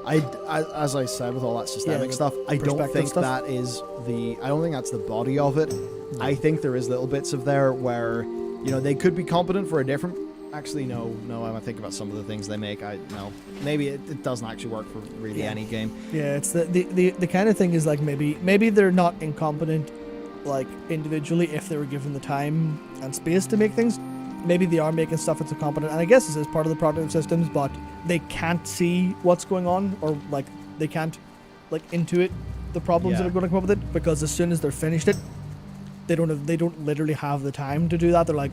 As I said, with all that systemic stuff, I don't think that is I don't think that's the body of it. I think there is little bits of there where, they could be competent for a different. Actually, no. I think about some of the things they make. Maybe it doesn't actually work for really any game. Yeah, it's the kind of thing is like maybe they're not incompetent, like individually, if they were given the time and space to make things. Maybe they are making stuff that's incompetent, and I guess this is part of the product systems, but they can't see what's going on, or like they can't like intuit the problems that are going to come up with it, because as soon as they're finished it, they don't literally have the time to do that. They're like,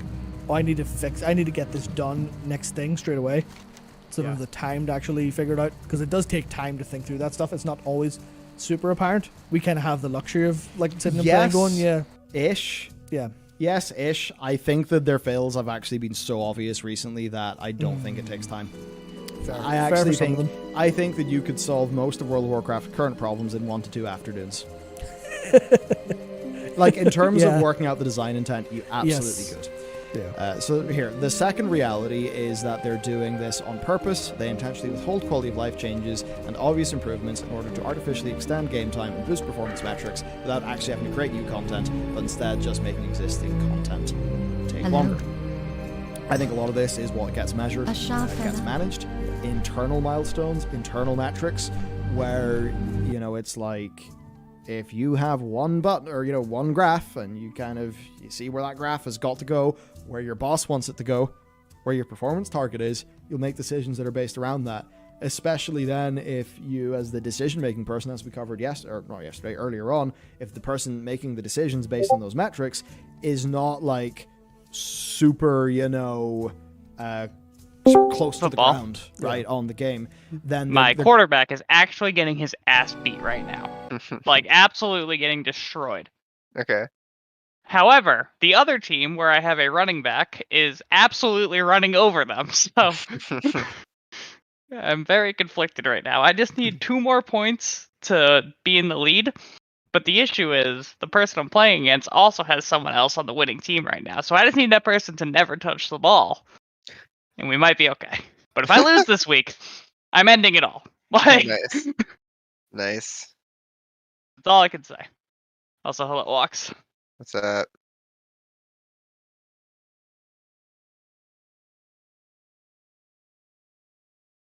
oh, I need to get this done next thing straight away. So they don't have the time to actually figure it out, because it does take time to think through that stuff. It's not always super apparent. We kind of have the luxury of like sitting and playing going, ish. Yeah. Yes, ish. I think that their fails have actually been so obvious recently that I don't think it takes time. I think that you could solve most of World of Warcraft's current problems in 1 to 2 afternoons. Like in terms of working out the design intent, you absolutely could. Yeah. So here, the second reality is that they're doing this on purpose. They intentionally withhold quality of life changes and obvious improvements in order to artificially extend game time and boost performance metrics without actually having to create new content, but instead just making existing content take longer. I think a lot of this is what gets measured, what gets managed, internal milestones, internal metrics, where, it's like, if you have one button or, one graph and you see where that graph has got to go, where your boss wants it to go, where your performance target is, you'll make decisions that are based around that. Especially then if you, as the decision-making person, as we covered earlier on, if the person making the decisions based on those metrics is not like super, sort of close to the Football. ground, right, on the game, then My the quarterback is actually getting his ass beat right now. Like, absolutely getting destroyed. Okay. However, the other team, where I have a running back, is absolutely running over them. So I'm very conflicted right now. I just need 2 more points to be in the lead. But the issue is, the person I'm playing against also has someone else on the winning team right now. So I just need that person to never touch the ball. And we might be okay. But if I lose this week, I'm ending it all. Like, Nice. Nice. that's all I can say. Also, hello, Walks. What's that?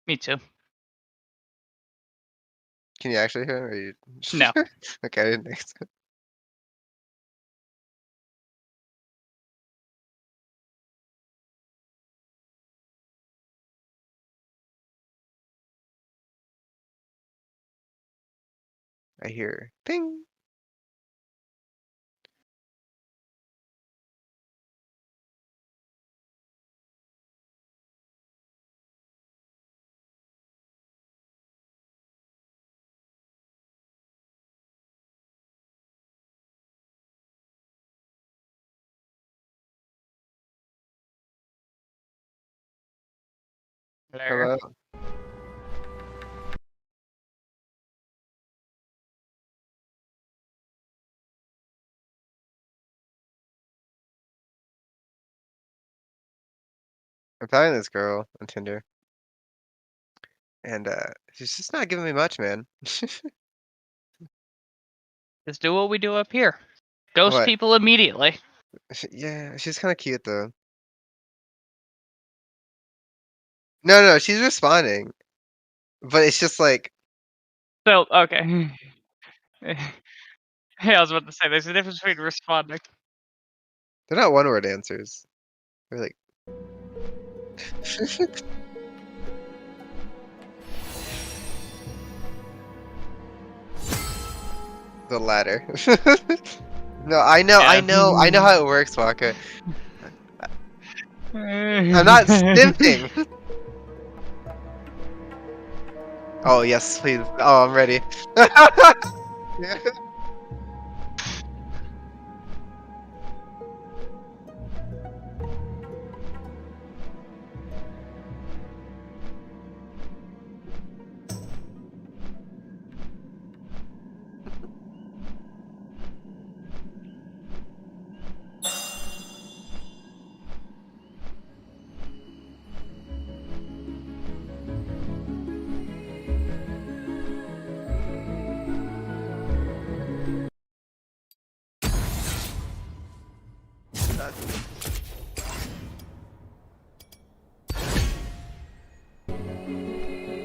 Me too. Can you actually hear him? Or you... No. Okay, I didn't think so. I hear ping. Hello. Hello. I'm finding this girl on Tinder. And she's just not giving me much, man. Just do what we do up here. Ghost What? people immediately. Yeah, she's kind of cute though. No, she's responding. But it's just like, So, okay. Hey, I was about to say, there's a difference between responding. they're not one-word answers. They're like, the latter. No, I know how it works, Waka. I'm not stimping. Oh yes, please. Oh, I'm ready.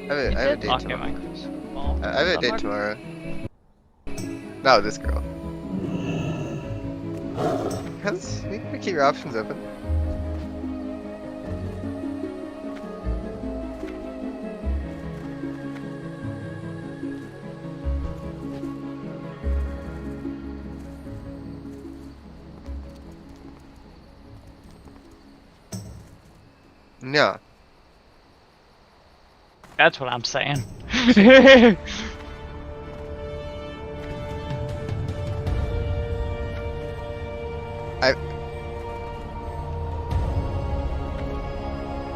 I have a date Okay, tomorrow. my crucible. I have a date tomorrow. No, this girl. You gotta keep your options open. No. That's what I'm saying.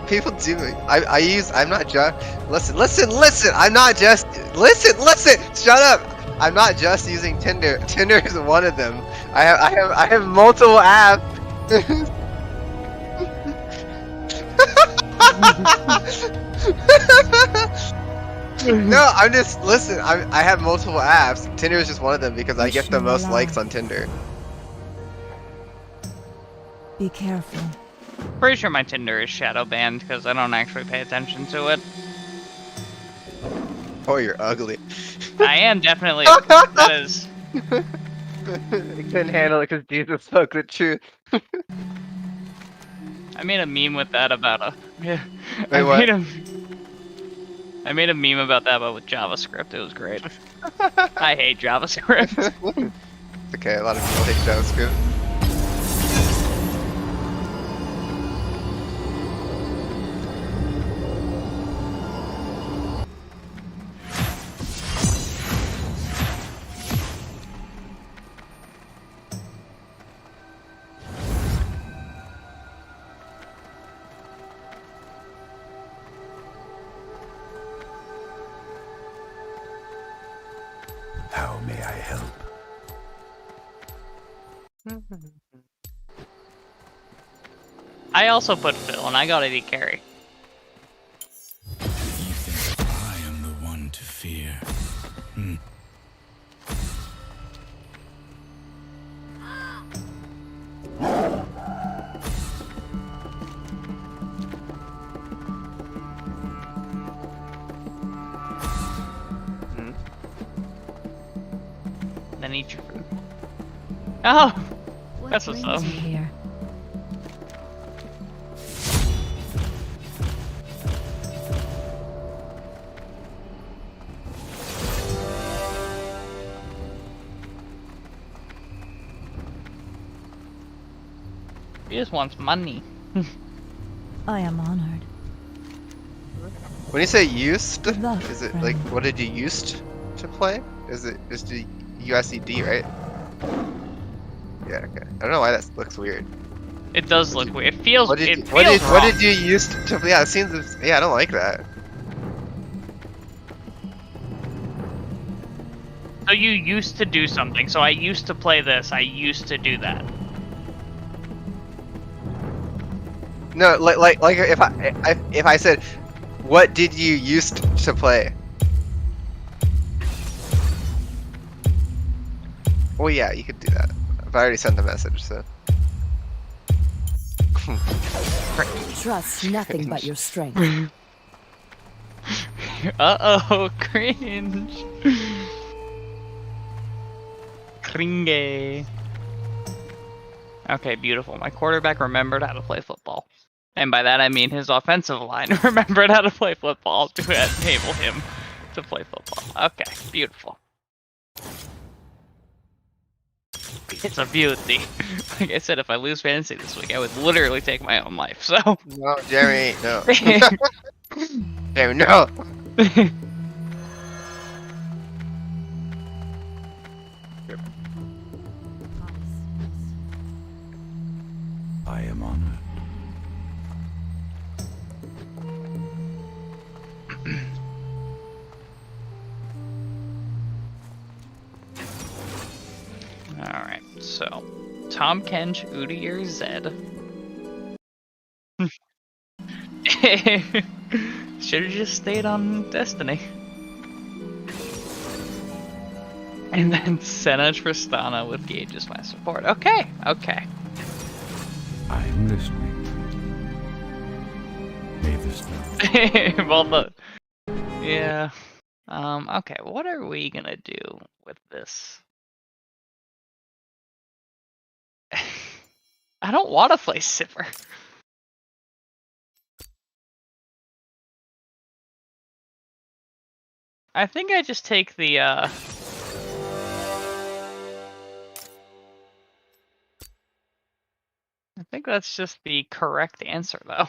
People do. I'm not just. Listen. I'm not just. Listen. Shut up. I'm not just using Tinder. Tinder is one of them. I have multiple apps. No, I'm just. Listen. I have multiple apps. Tinder is just one of them because I get the most likes on Tinder. Be careful. Pretty sure my Tinder is shadow banned because I don't actually pay attention to it. Oh, you're ugly. I am definitely. That is. I couldn't handle it because Jesus spoke the truth. I made a meme with that about a. Yeah. Wait, what? I made a meme about that, but with JavaScript. It was great. I hate JavaScript. It's okay, a lot of people hate JavaScript. I also put Phil, and I got AD carry. You think I am the one to fear? Hmm. Then eat your food. Oh, What that's what's brings up. you here? He just wants money. I am honored. When you say used, Good luck, is it friend. like what did you used to play? Is it just the USED, right? Yeah, okay. I don't know why that looks weird. It does look weird. It feels. What did It you, feels what wrong. did you used to? Yeah, it seems. Yeah, I don't like that. So you used to do something. So I used to play this. I used to do that. No, like if I said, what did you used to play? Well, yeah, you could do that. But I already sent the message, so. Trust nothing but your strength. Uh-oh, cringe. Cringe. Okay, beautiful. My quarterback remembered how to play football. And by that I mean his offensive line remembered how to play football to enable him to play football. Okay, beautiful. It's a beauty. Like I said, if I lose fantasy this week, I would literally take my own life, so... No, Jeremy, no. Jeremy, no. I am honored. Alright, so... Tom Kench, Udyr, Zed. Should've just stayed on Destiny. And then Senna Tristana with Gage as my support. Okay, okay. I am listening. May this not. Well, the... Yeah. Okay, what are we gonna do with this? I don't want to play Sipper. I think I just take the, I think that's just the correct answer, though.